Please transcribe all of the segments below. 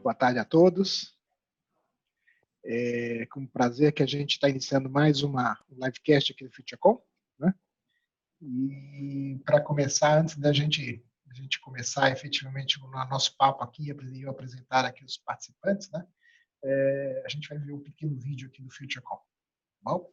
Boa tarde a todos. É com prazer que a gente está iniciando mais um livecast aqui do FutureCon, né? E para começar, antes da gente começar efetivamente o nosso papo aqui, eu apresentar aqui os participantes, né? A gente vai ver um pequeno vídeo aqui do FutureCon. Tá bom?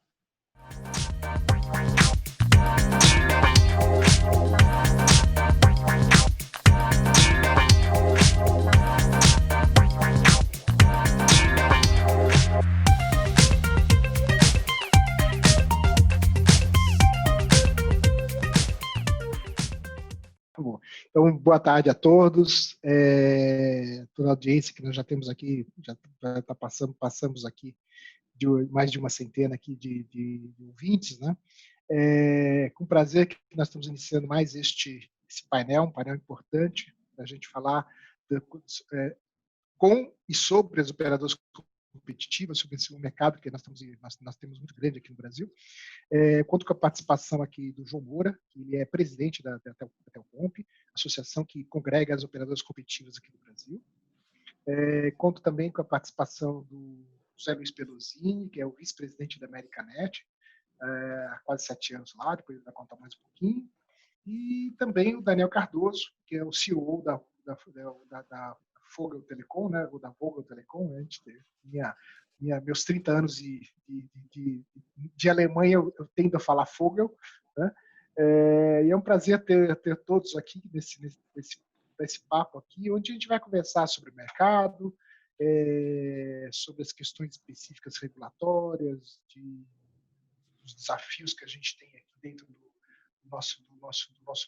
Então, boa tarde a todos, toda a audiência que nós já temos aqui, já tá passamos aqui de mais de uma centena aqui de ouvintes, né? Com prazer que nós estamos iniciando mais esse painel, um painel importante para a gente falar com e sobre as operadoras competitivas, sobre esse mercado que nós temos muito grande aqui no Brasil. Conto com a participação aqui do João Moura, que ele é presidente da Telcomp, associação que congrega as operadoras competitivas aqui no Brasil. Conto também com a participação do José Luiz Pelosini, que é o vice-presidente da Americanet, há quase 7 anos lá, depois ele vai contar mais um pouquinho. E também o Daniel Cardoso, que é o CEO da Vogel Telecom, né, ou da Vogel Telecom, né, meus 30 anos de Alemanha, eu tendo a falar Vogel, né? E é um prazer ter todos aqui nesse papo aqui, onde a gente vai conversar sobre o mercado, sobre as questões específicas regulatórias, dos desafios que a gente tem aqui dentro do nosso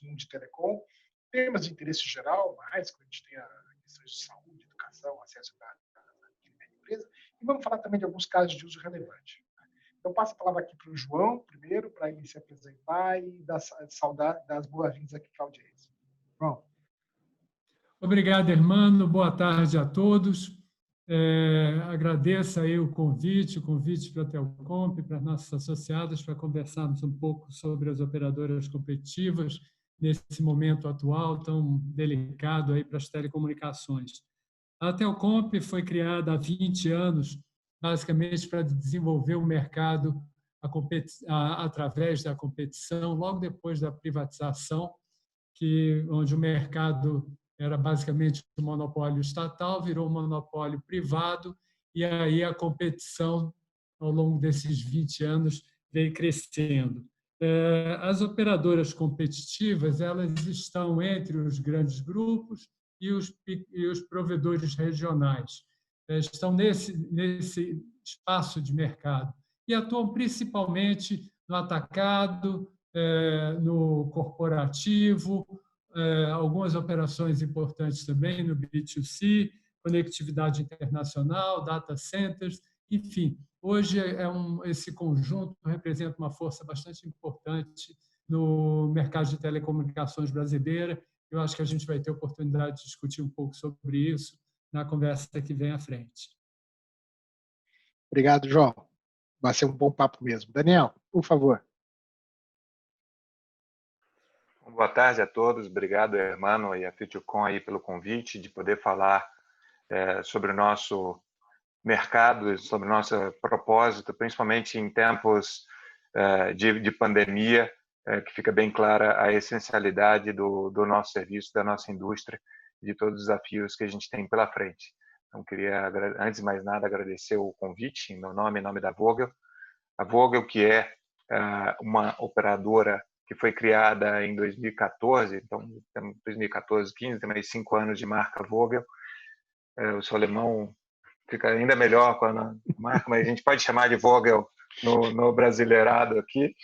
mundo de telecom, temas de interesse geral, mais, quando a gente tem a questões de saúde, educação, acesso da empresa, e vamos falar também de alguns casos de uso relevante. Então, passo a palavra aqui para o João, primeiro, para ele se apresentar e saudar das boas-vindas aqui para a audiência. João. Obrigado, Hermano. Boa tarde a todos. Agradeço aí o convite para a Telcomp, para nossos associados, para conversarmos um pouco sobre as operadoras competitivas nesse momento atual tão delicado aí para as telecomunicações. A Telcomp foi criada há 20 anos, basicamente para desenvolver o mercado através da competição, logo depois da privatização, onde o mercado era basicamente um monopólio estatal, virou um monopólio privado, e aí a competição, ao longo desses 20 anos, veio crescendo. As operadoras competitivas, elas estão entre os grandes grupos e os provedores regionais. Estão nesse espaço de mercado e atuam principalmente no atacado, no corporativo, algumas operações importantes também no B2C, conectividade internacional, data centers, enfim. Hoje esse conjunto representa uma força bastante importante no mercado de telecomunicações brasileira. Eu acho que a gente vai ter oportunidade de discutir um pouco sobre isso na conversa que vem à frente. Obrigado, João. Vai ser um bom papo mesmo. Daniel, por favor. Boa tarde a todos. Obrigado, Hermano, e a FutureCon aí pelo convite de poder falar sobre o nosso mercado, sobre o nosso propósito, principalmente em tempos de pandemia, que fica bem clara a essencialidade do nosso serviço, da nossa indústria, de todos os desafios que a gente tem pela frente. Então, queria, antes de mais nada, agradecer o convite, em meu nome, em nome da Vogel. A Vogel, que é uma operadora que foi criada em 2014, então, 2014, 15, tem mais 5 anos de marca Vogel. O seu alemão fica ainda melhor com a marca, mas a gente pode chamar de Vogel no brasileirado aqui.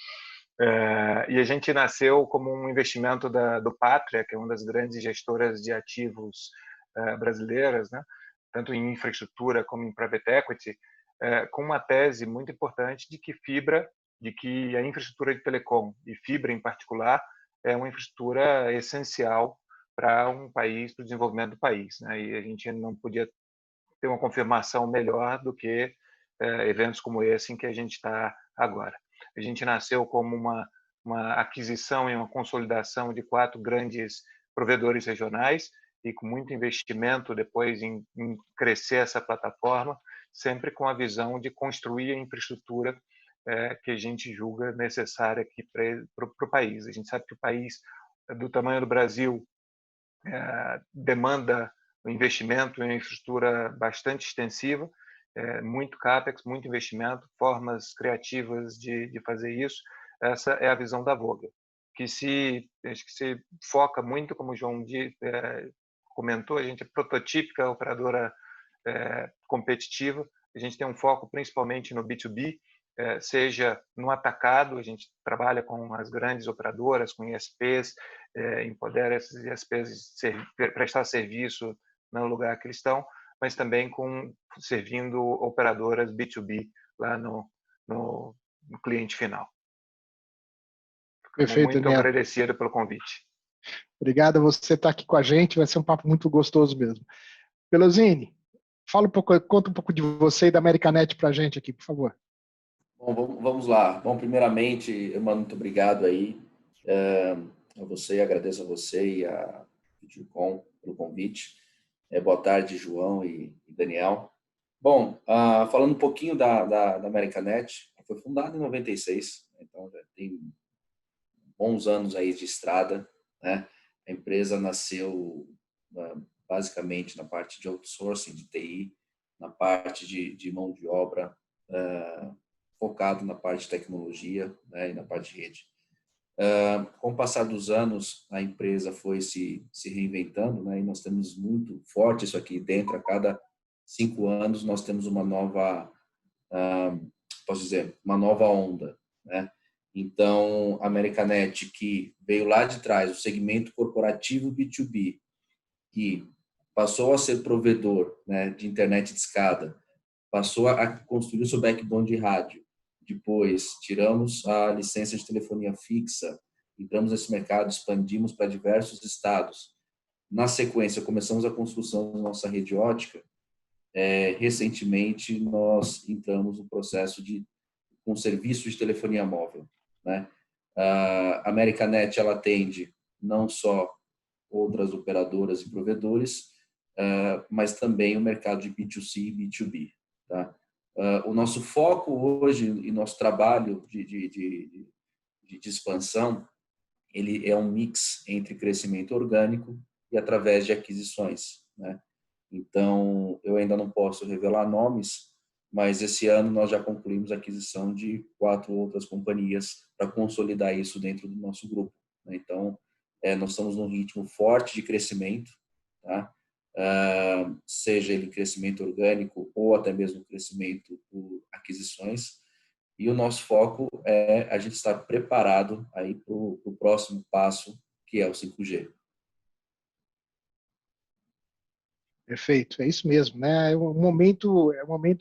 E a gente nasceu como um investimento do Pátria, que é uma das grandes gestoras de ativos brasileiras, né? Tanto em infraestrutura como em private equity, com uma tese muito importante de que a infraestrutura de telecom e fibra em particular é uma infraestrutura essencial para um país, para o desenvolvimento do país, né? E a gente não podia ter uma confirmação melhor do que eventos como esse em que a gente está agora. A gente nasceu como uma aquisição e uma consolidação de 4 grandes provedores regionais e com muito investimento depois em crescer essa plataforma, sempre com a visão de construir a infraestrutura que a gente julga necessária aqui para o país. A gente sabe que o país do tamanho do Brasil demanda um investimento em infraestrutura bastante extensiva, muito CAPEX, muito investimento, formas criativas de fazer isso. Essa é a visão da Voga, acho que se foca muito, como o João comentou, a gente é prototípica, operadora competitiva, a gente tem um foco principalmente no B2B, seja no atacado, a gente trabalha com as grandes operadoras, com ISPs, empodera esses ISPs prestar serviço no lugar que eles estão, mas também servindo operadoras B2B lá no cliente final. Perfeito, muito Daniel. agradecido pelo convite. Obrigado a você estar aqui com a gente, vai ser um papo muito gostoso mesmo. Pelozzini, conta um pouco de você e da Americanet para a gente aqui, por favor. Bom, vamos lá. Bom, primeiramente, irmão, muito obrigado aí a você, agradeço a você e a Vidcom pelo convite. Boa tarde, João e Daniel. Bom, falando um pouquinho da Americanet, foi fundada em 96, então já tem bons anos aí de estrada, né? A empresa nasceu basicamente na parte de outsourcing, de TI, na parte de mão de obra, focado na parte de tecnologia, né, e na parte de rede. Com o passar dos anos, a empresa foi se reinventando, né, e nós temos muito forte isso aqui dentro. A cada 5 anos nós temos uma nova, posso dizer, uma nova onda, né? Então, a Americanet, que veio lá de trás, o segmento corporativo B2B, que passou a ser provedor, né, de internet de escada, passou a construir o seu backbone de rádio. Depois, tiramos a licença de telefonia fixa, entramos nesse mercado, expandimos para diversos estados. Na sequência, começamos a construção da nossa rede ótica. Recentemente, nós entramos no processo com serviço de telefonia móvel, né? A Americanet, ela atende não só outras operadoras e provedores, mas também o mercado de B2C e B2B, tá? O nosso foco hoje e nosso trabalho de expansão, ele é um mix entre crescimento orgânico e através de aquisições, né? Então, eu ainda não posso revelar nomes, mas esse ano nós já concluímos a aquisição de 4 outras companhias para consolidar isso dentro do nosso grupo, né? Então, nós estamos num ritmo forte de crescimento, tá? Seja ele crescimento orgânico ou até mesmo crescimento por aquisições. E o nosso foco é a gente estar preparado aí para o próximo passo, que é o 5G. Perfeito, é isso mesmo, né? É um momento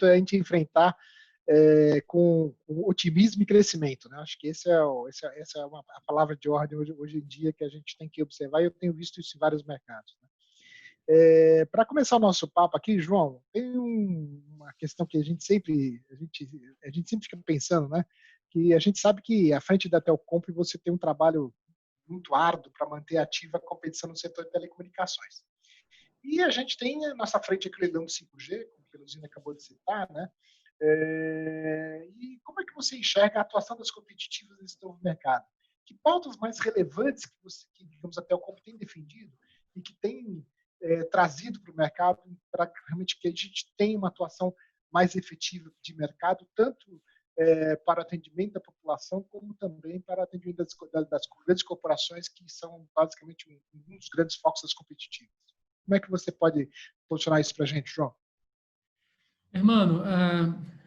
a gente enfrentar com otimismo e crescimento, né? Acho que essa é a palavra de ordem hoje em dia que a gente tem que observar, e eu tenho visto isso em vários mercados, né? Para começar o nosso papo aqui, João, tem uma questão que a gente sempre fica pensando, né? Que a gente sabe que à frente da Telcomp você tem um trabalho muito árduo para manter ativa a competição no setor de telecomunicações. E a gente tem à nossa frente aquele leilão do 5G, como o Pelozzini acabou de citar, né? E como é que você enxerga a atuação das competitivas nesse novo mercado? Que pautas mais relevantes que digamos, a Telcomp tem defendido e que tem trazido para o mercado para realmente que a gente tenha uma atuação mais efetiva de mercado, tanto para atendimento da população, como também para atendimento das grandes corporações, que são basicamente um dos grandes focos das competitivas. Como é que você pode posicionar isso para a gente, João? Hermano,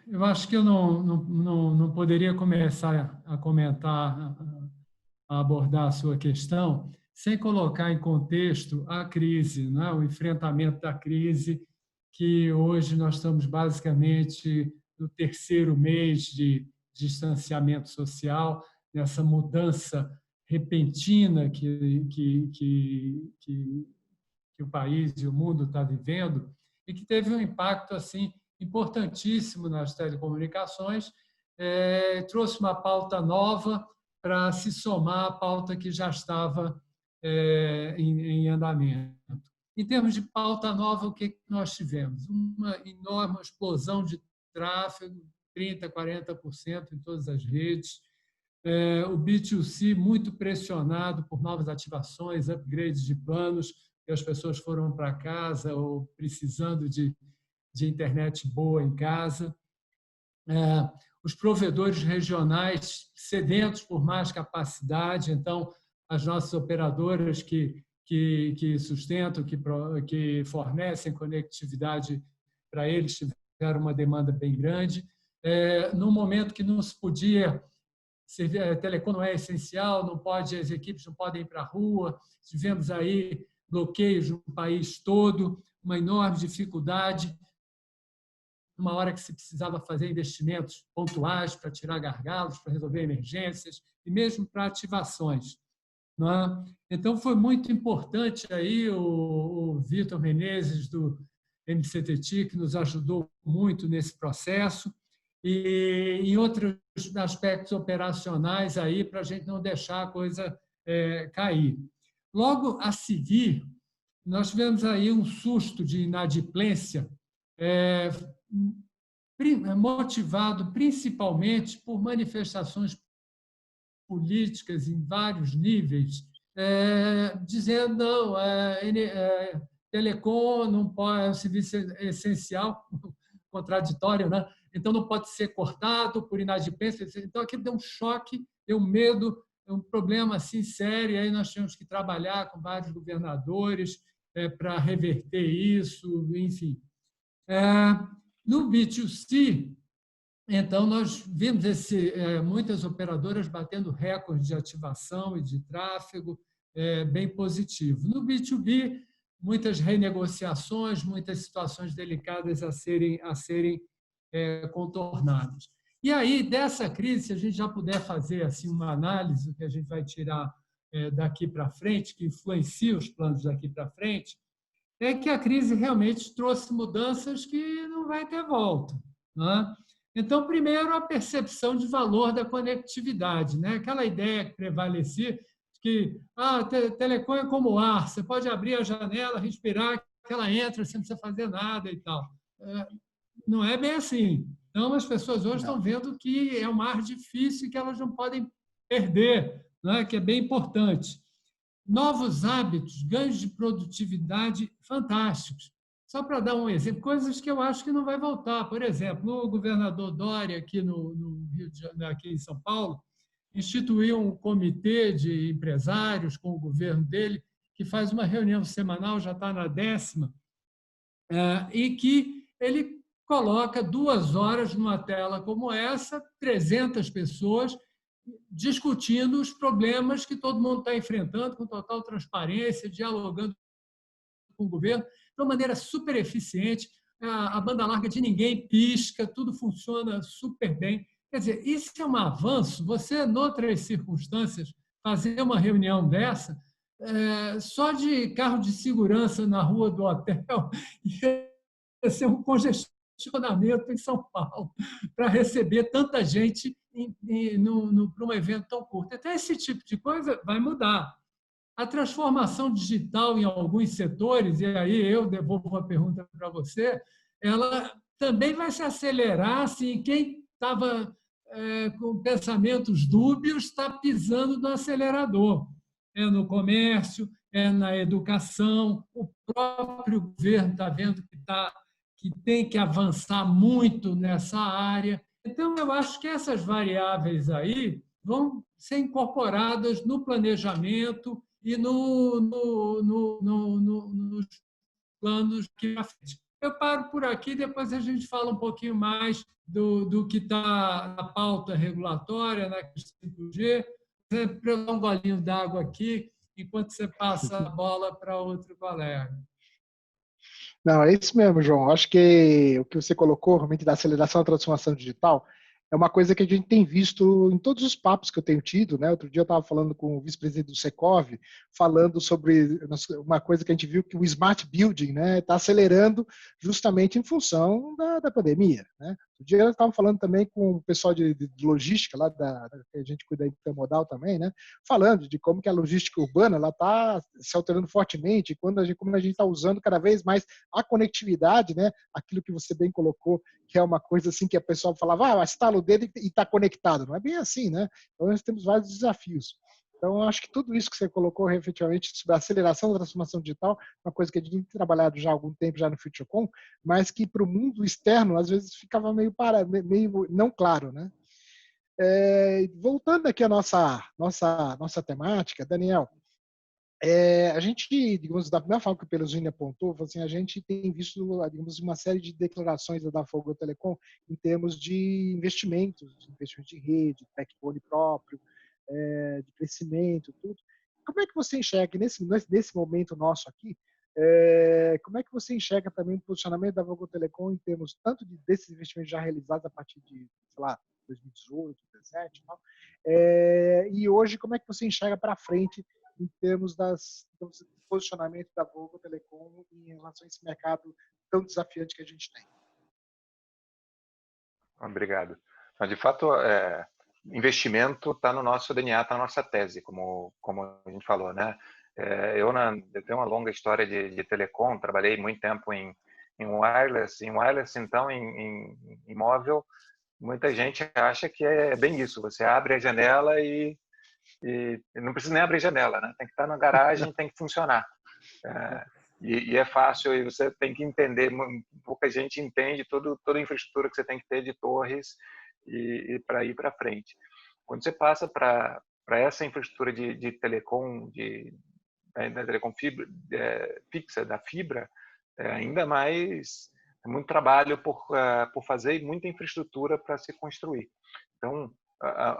eu acho que eu não poderia começar a comentar, a abordar a sua questão, sem colocar em contexto a crise, né? O enfrentamento da crise, que hoje nós estamos basicamente no 3º mês de distanciamento social, nessa mudança repentina que o país e o mundo está vivendo, e que teve um impacto assim importantíssimo nas telecomunicações, trouxe uma pauta nova para se somar à pauta que já estava em andamento. Em termos de pauta nova, o que nós tivemos? Uma enorme explosão de tráfego, 30%, 40% em todas as redes. O B2C muito pressionado por novas ativações, upgrades de planos, que as pessoas foram para casa ou precisando de internet boa em casa. Os provedores regionais sedentos por mais capacidade, então as nossas operadoras que sustentam, que fornecem conectividade para eles tiveram uma demanda bem grande. No momento que não se podia, telecom não é essencial, as equipes não podem ir para a rua, tivemos aí bloqueios no país todo, uma enorme dificuldade, numa hora que se precisava fazer investimentos pontuais para tirar gargalos, para resolver emergências e mesmo para ativações. Não é? Então, foi muito importante aí o Vitor Menezes, do MCTT, que nos ajudou muito nesse processo, e em outros aspectos operacionais aí para a gente não deixar a coisa cair. Logo a seguir, nós tivemos aí um susto de inadimplência motivado principalmente por manifestações políticas em vários níveis, dizendo não, telecom não pode, é um serviço essencial, contraditório, né? Então não pode ser cortado por inadimplência. Então aquilo deu um choque, deu medo, um problema assim sério. E aí nós tivemos que trabalhar com vários governadores para reverter isso, enfim. No B2C, então, nós vimos muitas operadoras batendo recordes de ativação e de tráfego, bem positivo. No B2B, muitas renegociações, muitas situações delicadas a serem contornadas. E aí, dessa crise, se a gente já puder fazer assim, uma análise, que a gente vai tirar daqui para frente, que influencia os planos daqui para frente, é que a crise realmente trouxe mudanças que não vai ter volta, né? Então, primeiro, a percepção de valor da conectividade, né? Aquela ideia que prevalecia de que telecom é como ar, você pode abrir a janela, respirar, que ela entra, você não precisa fazer nada e tal. Não é bem assim. Então, as pessoas hoje estão vendo que é um ar difícil e que elas não podem perder, né? Que é bem importante. Novos hábitos, ganhos de produtividade fantásticos. Só para dar um exemplo, coisas que eu acho que não vai voltar. Por exemplo, o governador Dória, aqui no Rio de Janeiro, aqui em São Paulo, instituiu um comitê de empresários com o governo dele, que faz uma reunião semanal, já está na 10ª, e que ele coloca 2 horas numa tela como essa, 300 pessoas, discutindo os problemas que todo mundo está enfrentando, com total transparência, dialogando com o governo, de uma maneira super eficiente. A banda larga de ninguém pisca, tudo funciona super bem. Quer dizer, isso é um avanço. Você, em outras circunstâncias, fazer uma reunião dessa, só de carro de segurança na rua do hotel, ia ser um congestionamento em São Paulo para receber tanta gente para um evento tão curto. Então, esse tipo de coisa vai mudar. A transformação digital em alguns setores, e aí eu devolvo a pergunta para você, ela também vai se acelerar. Assim, quem estava com pensamentos dúbios está pisando no acelerador. No comércio, na educação, o próprio governo está vendo que tem que avançar muito nessa área. Então, eu acho que essas variáveis aí vão ser incorporadas no planejamento e nos planos que à frente. Eu paro por aqui, depois a gente fala um pouquinho mais do que está na pauta regulatória, na questão do 5G. Para eu dar um golinho d'água aqui, enquanto você passa a bola para outro colega. Não, é isso mesmo, João. Acho que o que você colocou, realmente, da aceleração da transformação digital, é uma coisa que a gente tem visto em todos os papos que eu tenho tido, né? Outro dia eu estava falando com o vice-presidente do Secov, falando sobre uma coisa que a gente viu, que o Smart Building, né, está acelerando justamente em função da pandemia, né? Um dia nós estávamos falando também com o pessoal de logística, lá que a gente cuida da intermodal também, né? Falando de como que a logística urbana está se alterando fortemente, como a gente está usando cada vez mais a conectividade, né? Aquilo que você bem colocou, que é uma coisa assim que a pessoa falava, estala o dedo e está conectado. Não é bem assim, né? Então nós temos vários desafios. Então, acho que tudo isso que você colocou, efetivamente, sobre a aceleração da transformação digital, uma coisa que a gente tem trabalhado já há algum tempo já no FutureCom, mas que para o mundo externo, às vezes, ficava meio não claro, né? Voltando aqui à nossa temática, Daniel, a gente, digamos, da primeira forma que o Peluzzini apontou, assim, a gente tem visto, digamos, uma série de declarações da Fogo Telecom em termos de investimentos de rede, backbone próprio, de crescimento, tudo. Como é que você enxerga, nesse momento nosso aqui, como é que você enxerga também o posicionamento da Fogo Telecom em termos tanto desses investimentos já realizados a partir de, sei lá, 2018, 2017 e tal, e hoje como é que você enxerga para frente em termos do posicionamento da Fogo Telecom em relação a esse mercado tão desafiante que a gente tem? Obrigado. Mas, de fato, investimento está no nosso DNA, está na nossa tese, como a gente falou, né? Eu tenho uma longa história de telecom, trabalhei muito tempo em wireless. Em wireless, então, em móvel, muita gente acha que é bem isso. Você abre a janela e não precisa nem abrir janela, né? Tem que estar na garagem, tem que funcionar. E é fácil, e você tem que entender, pouca gente entende toda a infraestrutura que você tem que ter de torres e para ir para frente. Quando você passa para essa infraestrutura de telecom, da telecom fixa, da fibra, ainda mais, muito trabalho por fazer e muita infraestrutura para se construir. Então,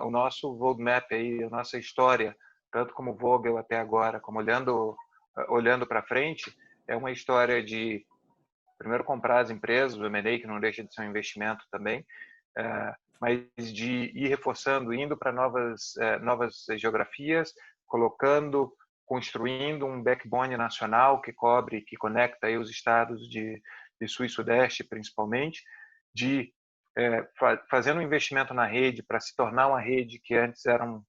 o nosso roadmap aí, a nossa história, tanto como Vogel até agora, como olhando para frente, é uma história de primeiro comprar as empresas, o M&A, que não deixa de ser um investimento também, mas de ir reforçando, indo para novas geografias, construindo um backbone nacional que cobre, que conecta aí os estados de Sul e Sudeste, principalmente, de fazendo um investimento na rede para se tornar uma rede que antes eram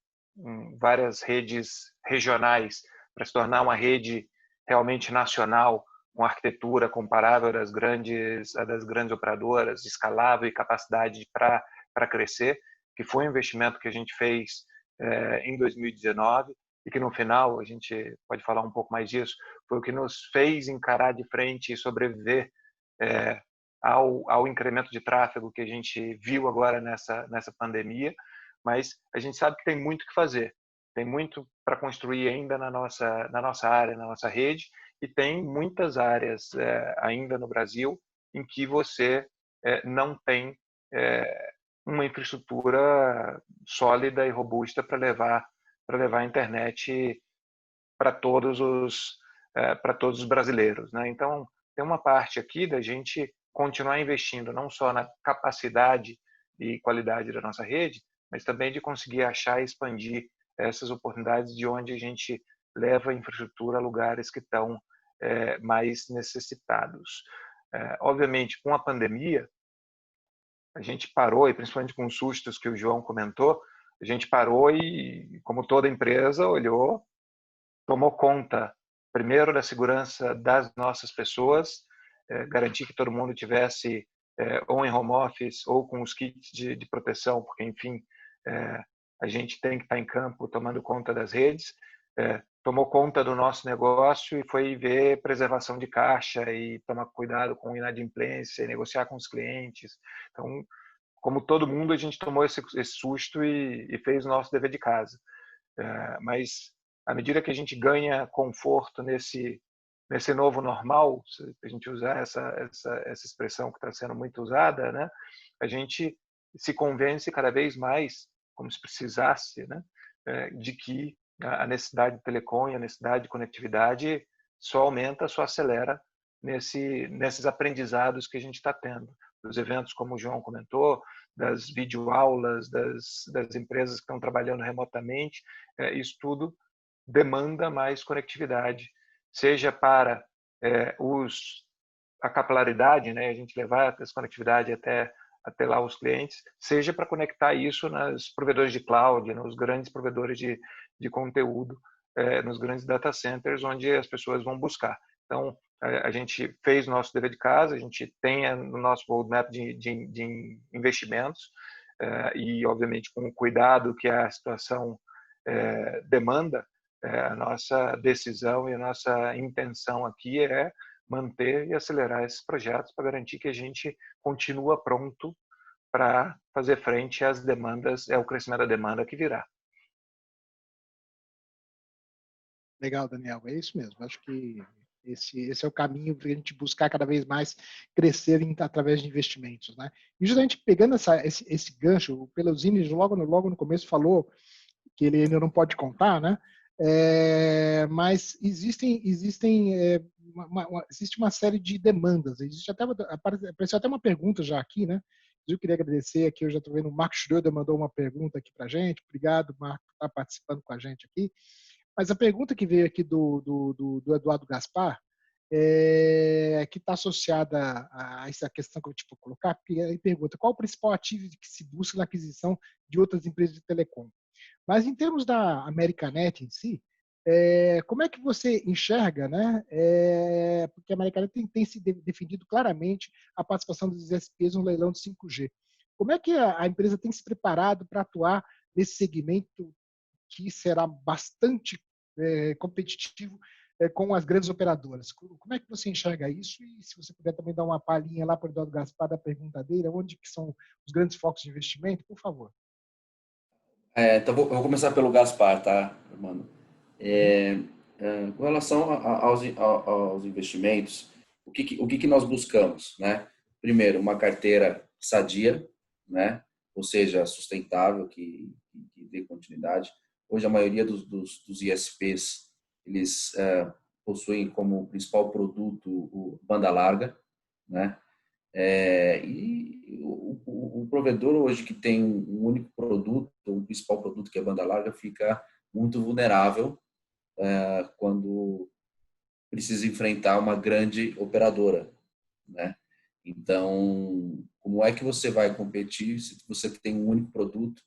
várias redes regionais, para se tornar uma rede realmente nacional, com arquitetura comparável das grandes operadoras, escalável e capacidade para crescer, que foi um investimento que a gente fez em 2019 e que no final, a gente pode falar um pouco mais disso, foi o que nos fez encarar de frente e sobreviver ao incremento de tráfego que a gente viu agora nessa pandemia, mas a gente sabe que tem muito que fazer, tem muito para construir ainda na nossa área, na nossa rede, e tem muitas áreas ainda no Brasil em que você não tem uma infraestrutura sólida e robusta para levar a internet para todos os brasileiros, né? Então, tem uma parte aqui da gente continuar investindo não só na capacidade e qualidade da nossa rede, mas também de conseguir achar e expandir essas oportunidades de onde a gente leva a infraestrutura a lugares que estão mais necessitados. Obviamente, com a pandemia, a gente parou, e principalmente com os sustos que o João comentou, a gente parou e, como toda empresa, olhou, tomou conta, primeiro, da segurança das nossas pessoas, garantir que todo mundo tivesse ou em home office ou com os kits de proteção, porque, enfim, a gente tem que estar em campo tomando conta das redes. Tomou conta do nosso negócio e foi ver preservação de caixa e tomar cuidado com inadimplência e negociar com os clientes. Então, como todo mundo, a gente tomou esse susto e fez o nosso dever de casa. Mas, à medida que a gente ganha conforto nesse novo normal, se a gente usar essa expressão que está sendo muito usada, né, a gente se convence cada vez mais, como se precisasse, né, de que a necessidade de telecom e a necessidade de conectividade só aumenta, só acelera nesses aprendizados que a gente está tendo. Dos eventos, como o João comentou, das videoaulas, das empresas que estão trabalhando remotamente, isso tudo demanda mais conectividade, seja para a capilaridade, né, a gente levar essa conectividade até até lá os clientes, seja para conectar isso nos provedores de cloud, nos grandes provedores de conteúdo, nos grandes data centers, onde as pessoas vão buscar. Então, a gente fez o nosso dever de casa, a gente tem no nosso roadmap de investimentos, e, obviamente, com o cuidado que a situação demanda, a nossa decisão e a nossa intenção aqui é manter e acelerar esses projetos para garantir que a gente continua pronto para fazer frente às demandas, ao crescimento da demanda que virá. Legal, Daniel, é isso mesmo. Acho que esse é o caminho para a gente buscar cada vez mais crescer através de investimentos, né? E justamente pegando esse gancho, o Pelozzini logo no começo falou que ele ainda não pode contar, né? Mas existe uma série de demandas. Apareceu até uma pergunta já aqui, né? Eu queria agradecer aqui, eu já estou vendo o Marco Schroeder mandou uma pergunta aqui para a gente. Obrigado, Marco, por estar participando com a gente aqui. Mas a pergunta que veio aqui do Eduardo Gaspar, que está associada a essa questão que eu vou colocar, porque ele pergunta qual o principal ativo que se busca na aquisição de outras empresas de telecom. Mas em termos da Americanet em si, como é que você enxerga, né? Porque a Americanet tem se definido claramente a participação dos ISPs no leilão de 5G. Como é que a empresa tem se preparado para atuar nesse segmento que será bastante competitivo com as grandes operadoras? Como é que você enxerga isso? E se você puder também dar uma palhinha lá para o Eduardo Gaspar da pergunta dele, onde que são os grandes focos de investimento, por favor. Então eu vou começar pelo Gaspar, tá, mano? Com relação aos investimentos, o que nós buscamos, né? Primeiro, uma carteira sadia, né? Ou seja, sustentável, que dê continuidade. Hoje, a maioria dos ISPs, eles possuem como principal produto o banda larga, né? E o provedor hoje que tem um único produto, um principal produto que é banda larga, fica muito vulnerável quando precisa enfrentar uma grande operadora, né? Então, como é que você vai competir se você tem um único produto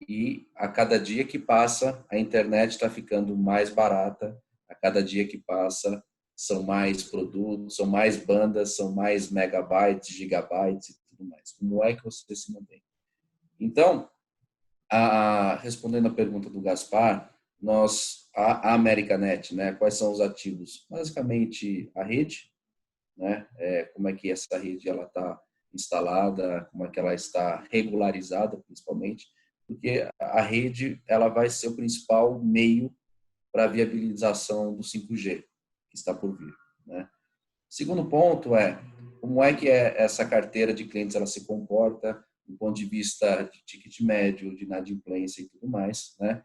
e a cada dia que passa a internet está ficando mais barata, a cada dia que passa são mais produtos, são mais bandas, são mais megabytes, gigabytes e tudo mais. Como é que você se mantém? Então, respondendo a pergunta do Gaspar, a Americanet, né? Quais são os ativos? Basicamente a rede, né? Como é que essa rede ela está instalada, como é que ela está regularizada, principalmente, porque a rede ela vai ser o principal meio para a viabilização do 5G que está por vir, né? Segundo ponto como é que essa carteira de clientes ela se comporta do ponto de vista de ticket médio, de inadimplência e tudo mais, né?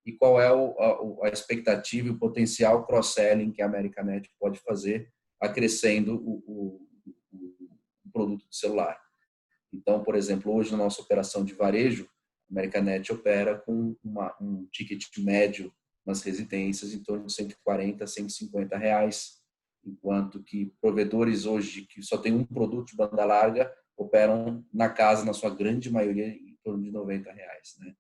E qual é a expectativa e o potencial cross-selling que a Americanet pode fazer acrescendo o produto de celular. Então, por exemplo, hoje na nossa operação de varejo, a Americanet opera com um ticket médio nas residências em torno de R$140 a R$150, enquanto que provedores hoje que só tem um produto de banda larga operam na casa, na sua grande maioria, em torno de R$90, né?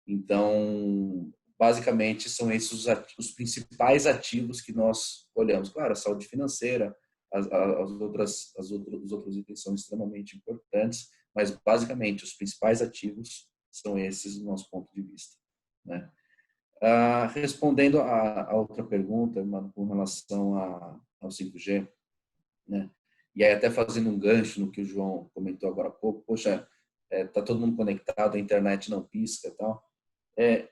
Então, basicamente, são esses os principais ativos que nós olhamos. Claro, a saúde financeira, os outros itens são extremamente importantes, mas, basicamente, os principais ativos são esses do nosso ponto de vista, né? Respondendo a outra pergunta, com relação ao 5G, né? E aí até fazendo um gancho no que o João comentou agora há pouco, poxa, tá todo mundo conectado, a internet não pisca e tal.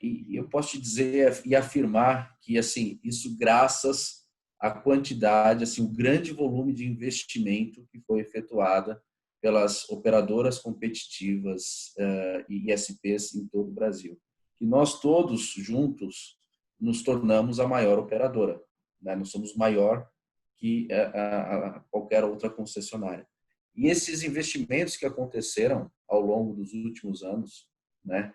E eu posso te dizer e afirmar que assim isso graças à quantidade, assim, o grande volume de investimento que foi efetuada pelas operadoras competitivas e ISPs em todo o Brasil. E nós todos juntos nos tornamos a maior operadora, né? Nós somos maior que qualquer outra concessionária. E esses investimentos que aconteceram ao longo dos últimos anos, né,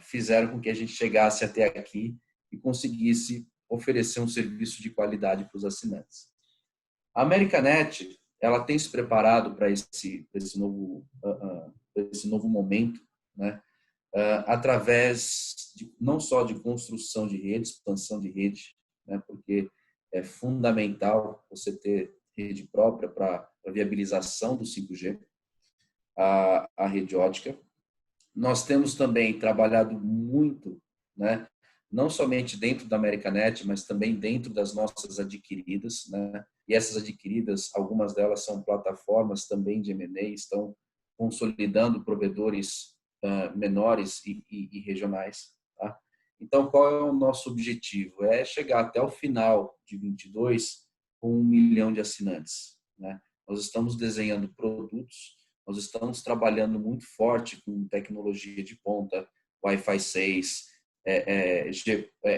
fizeram com que a gente chegasse até aqui e conseguisse oferecer um serviço de qualidade para os assinantes. A Americanet, ela tem se preparado para esse novo momento, né? Através não só de construção de rede, expansão de rede, né? Porque é fundamental você ter rede própria para a viabilização do 5G, a rede ótica. Nós temos também trabalhado muito, né? Não somente dentro da Americanet, mas também dentro das nossas adquiridas, né? E essas adquiridas, algumas delas são plataformas também de M&A, estão consolidando provedores menores e regionais. Tá? Então, qual é o nosso objetivo? É chegar até o final de 22 com 1 milhão de assinantes. Né? Nós estamos desenhando produtos, nós estamos trabalhando muito forte com tecnologia de ponta, Wi-Fi 6,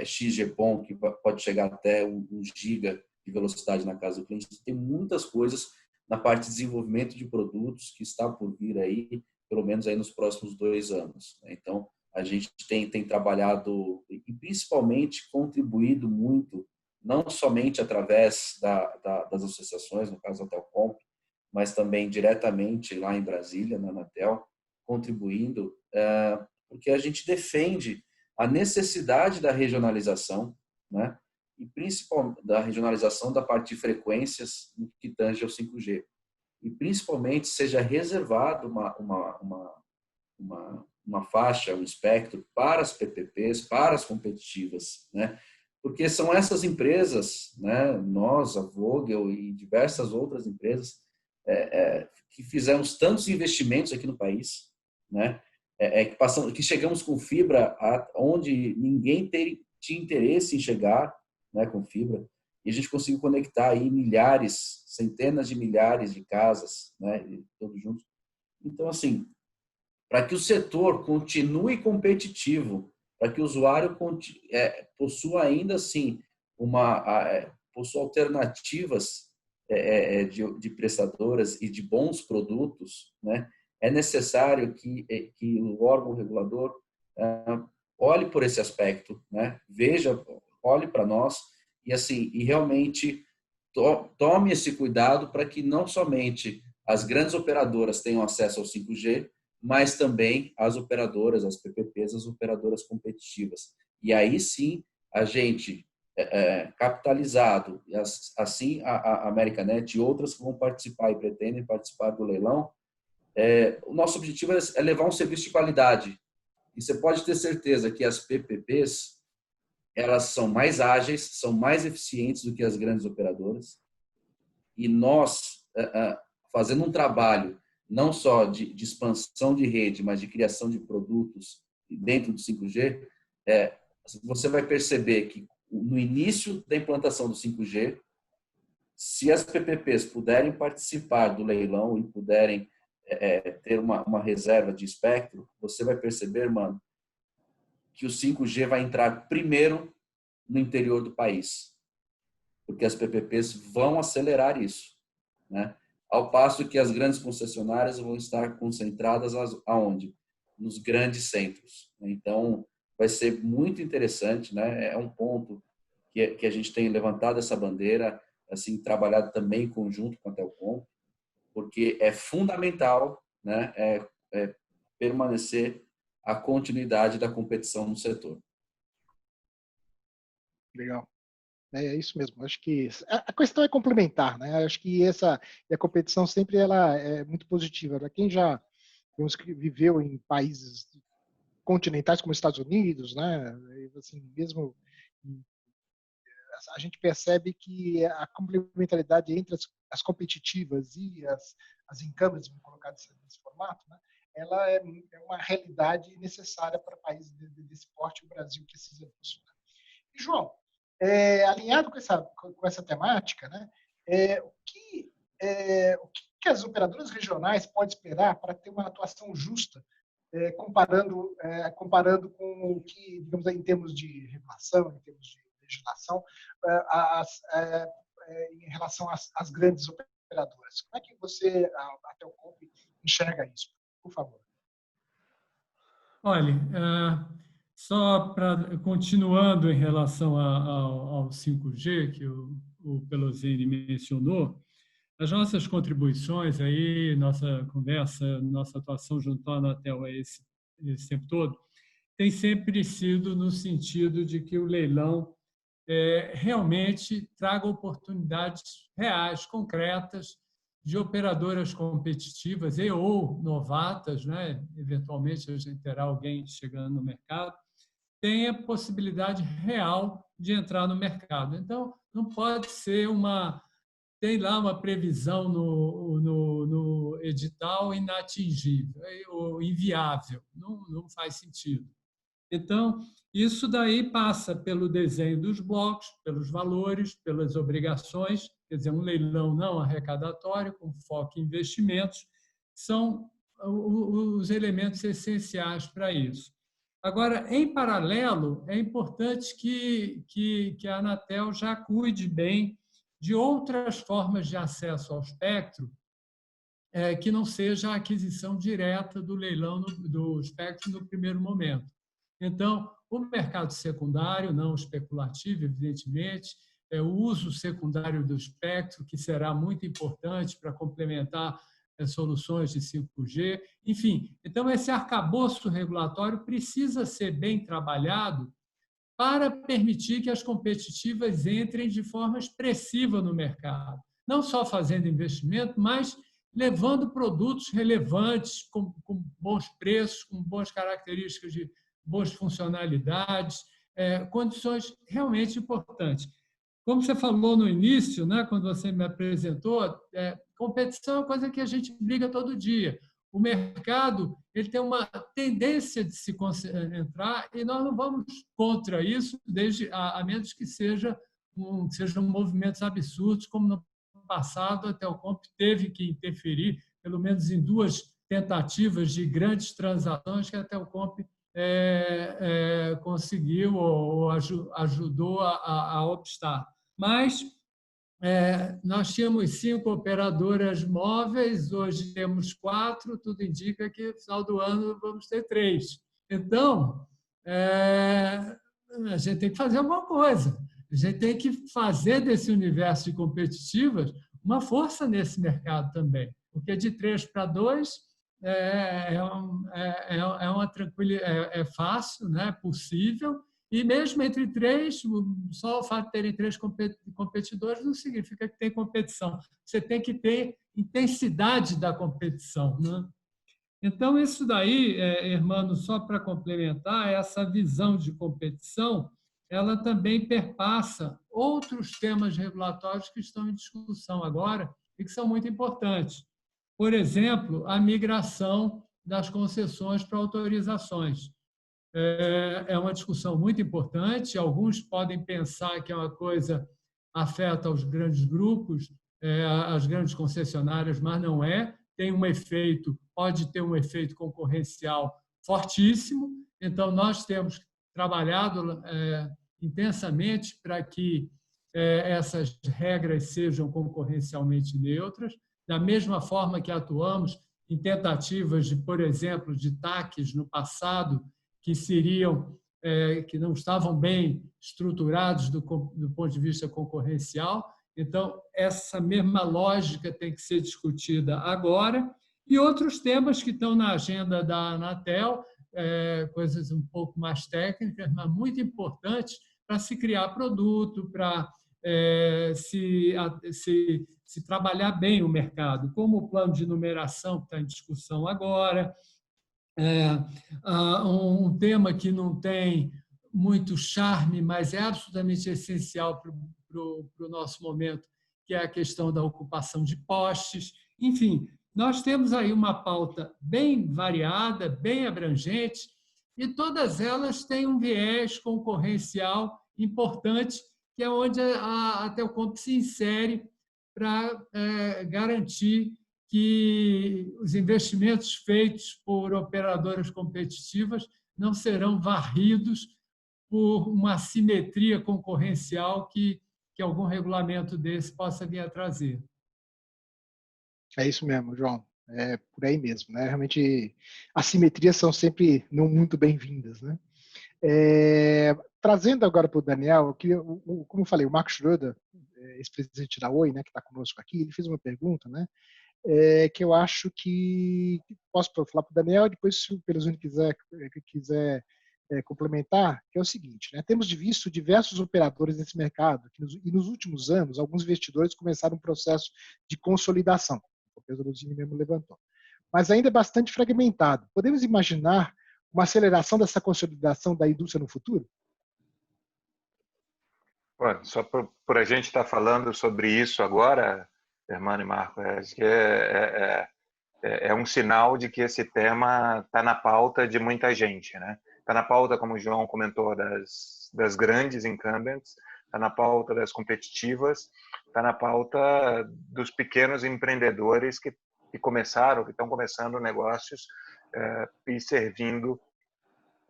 XGPON, que pode chegar até 1 giga de velocidade na casa do cliente. Tem muitas coisas na parte de desenvolvimento de produtos que está por vir aí, pelo menos aí nos próximos 2 anos. Então, a gente tem trabalhado e principalmente contribuído muito, não somente através das associações, no caso da Telcom, mas também diretamente lá em Brasília, na Anatel, contribuindo, porque a gente defende a necessidade da regionalização, né? E principalmente da regionalização da parte de frequências no que tange ao 5G. E principalmente seja reservado uma faixa, um espectro para as PPPs, para as competitivas, né? Porque são essas empresas, né? Nós, a Vogel e diversas outras empresas, que fizemos tantos investimentos aqui no país, né? Que chegamos com fibra onde ninguém tinha interesse em chegar, né, com fibra, e a gente conseguiu conectar aí milhares, centenas de milhares de casas, né, todos juntos. Então, assim, para que o setor continue competitivo, para que o usuário possua ainda assim possua alternativas de prestadoras e de bons produtos, né, é necessário que o órgão regulador olhe por esse aspecto, né, olhe para nós e assim e realmente tome esse cuidado para que não somente as grandes operadoras tenham acesso ao 5G, mas também as operadoras, as PPPs, as operadoras competitivas. E aí sim a gente capitalizado, e assim a Americanet e outras que vão participar e pretendem participar do leilão, o nosso objetivo é levar um serviço de qualidade. E você pode ter certeza que as PPPs elas são mais ágeis, são mais eficientes do que as grandes operadoras. E nós, fazendo um trabalho não só de expansão de rede, mas de criação de produtos dentro do 5G, você vai perceber que no início da implantação do 5G, se as PPPs puderem participar do leilão e puderem ter uma reserva de espectro, você vai perceber, mano, que o 5G vai entrar primeiro no interior do país, porque as PPPs vão acelerar isso, né? Ao passo que as grandes concessionárias vão estar concentradas aonde? Nos grandes centros. Então, vai ser muito interessante, né? É um ponto que a gente tem levantado essa bandeira, assim, trabalhado também em conjunto com a Telcom, porque é fundamental, né? Permanecer a continuidade da competição no setor. Legal. É isso mesmo. Acho que a questão é complementar, né? Acho que a competição sempre ela é muito positiva. Para quem já viveu em países continentais como os Estados Unidos, né? Assim, mesmo a gente percebe que a complementaridade entre as competitivas e as incumbents, vamos colocar nesse formato, né? Ela é uma realidade necessária para países desse porte, o Brasil precisa disso. Né? E, João, alinhado com essa temática, né, o que as operadoras regionais podem esperar para ter uma atuação justa, comparando com o que, digamos, em termos de regulação, em termos de legislação, em relação às grandes operadoras? Como é que você, a Telcom, enxerga isso? Por favor. Olha, só continuando em relação ao 5G, que o Pelosini mencionou, As nossas contribuições aí, nossa conversa, nossa atuação junto à Anatel esse tempo todo, tem sempre sido no sentido de que o leilão realmente traga oportunidades reais, concretas, de operadoras competitivas e ou novatas, né? Eventualmente a gente terá alguém chegando no mercado, tem a possibilidade real de entrar no mercado. Então, não pode ser tem lá uma previsão no edital inatingível ou inviável, não faz sentido. Então, isso daí passa pelo desenho dos blocos, pelos valores, pelas obrigações, quer dizer, um leilão não arrecadatório, com foco em investimentos, são os elementos essenciais para isso. Agora, em paralelo, é importante que a Anatel já cuide bem de outras formas de acesso ao espectro, que não seja a aquisição direta do leilão do espectro no primeiro momento. Então, o mercado secundário, não especulativo, evidentemente, o uso secundário do espectro, que será muito importante para complementar soluções de 5G. Enfim, então, esse arcabouço regulatório precisa ser bem trabalhado para permitir que as competitivas entrem de forma expressiva no mercado, não só fazendo investimento, mas levando produtos relevantes, com bons preços, com boas características de boas funcionalidades, condições realmente importantes. Como você falou no início, né, quando você me apresentou, competição é uma coisa que a gente briga todo dia. O mercado ele tem uma tendência de se concentrar e nós não vamos contra isso, a menos que sejam movimentos absurdos, como no passado a Telcomp teve que interferir, pelo menos em 2 tentativas de grandes transações que a Telcomp conseguiu ou ajudou a obstar. Mas nós tínhamos 5 operadoras móveis, hoje temos 4, tudo indica que no final do ano vamos ter 3. Então, a gente tem que fazer alguma coisa. A gente tem que fazer desse universo de competitivas uma força nesse mercado também, porque de 3 para 2 uma tranquilidade, é fácil, né? Possível, e mesmo entre 3, só o fato de terem 3 competidores não significa que tem competição. Você tem que ter intensidade da competição, né? Então, isso daí, Hermano, só para complementar, essa visão de competição, ela também perpassa outros temas regulatórios que estão em discussão agora e que são muito importantes. Por exemplo, a migração das concessões para autorizações. É uma discussão muito importante. Alguns podem pensar que é uma coisa afeta os grandes grupos, as grandes concessionárias, mas não é. Pode ter um efeito concorrencial fortíssimo. Então, nós temos trabalhado intensamente para que essas regras sejam concorrencialmente neutras, da mesma forma que atuamos em tentativas de, por exemplo, de TACs no passado, que não estavam bem estruturados do ponto de vista concorrencial. Então, essa mesma lógica tem que ser discutida agora. E outros temas que estão na agenda da Anatel, coisas um pouco mais técnicas, mas muito importantes para se criar produto, para se trabalhar bem o mercado, como o plano de numeração que está em discussão agora. Um tema que não tem muito charme, mas é absolutamente essencial para o nosso momento, que é a questão da ocupação de postes. Enfim, nós temos aí uma pauta bem variada, bem abrangente, e todas elas têm um viés concorrencial importante, que é onde a Telcomp se insere para garantir que os investimentos feitos por operadoras competitivas não serão varridos por uma assimetria concorrencial que algum regulamento desse possa vir a trazer. É isso mesmo, João. É por aí mesmo, né? Realmente, assimetrias são sempre não muito bem-vindas, né? Trazendo agora para o Daniel, como eu falei, o Mark Schroeder ex-presidente da Oi, né, que está conosco aqui, ele fez uma pergunta, né, que eu acho que posso falar para o Daniel, depois se o Pelosini quiser complementar, que é o seguinte, né, temos visto diversos operadores nesse mercado e nos últimos anos alguns investidores começaram um processo de consolidação, o Pelosini mesmo levantou, mas ainda é bastante fragmentado. Podemos imaginar uma aceleração dessa consolidação da indústria no futuro? Bom, só por a gente estar falando sobre isso agora, Hermano e Marco, acho que é um sinal de que esse tema está na pauta de muita gente, né? Está na pauta, como o João comentou, das grandes incumbents, está na pauta das competitivas, está na pauta dos pequenos empreendedores que estão começando negócios e servindo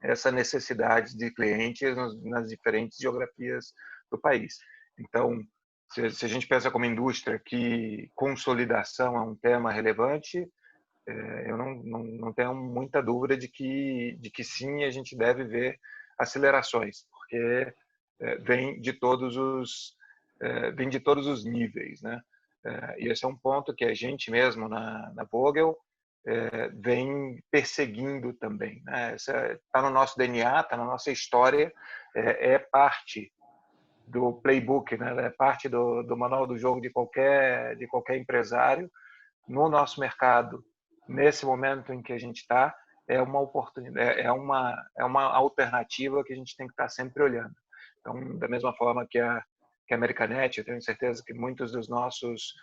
essa necessidade de clientes nas diferentes geografias do país. Então, se a gente pensa como indústria que consolidação é um tema relevante, eu não tenho muita dúvida de que sim, a gente deve ver acelerações, porque vem de todos os níveis, né? E esse é um ponto que a gente mesmo na Vogel vem perseguindo também, né? Está no nosso DNA, está na nossa história, é parte do playbook, né? É parte do manual do jogo de qualquer empresário. No nosso mercado, nesse momento em que a gente está, é uma oportunidade, é uma alternativa que a gente tem que estar sempre olhando. Então, da mesma forma que a Americanet, eu tenho certeza que muitos dos nossos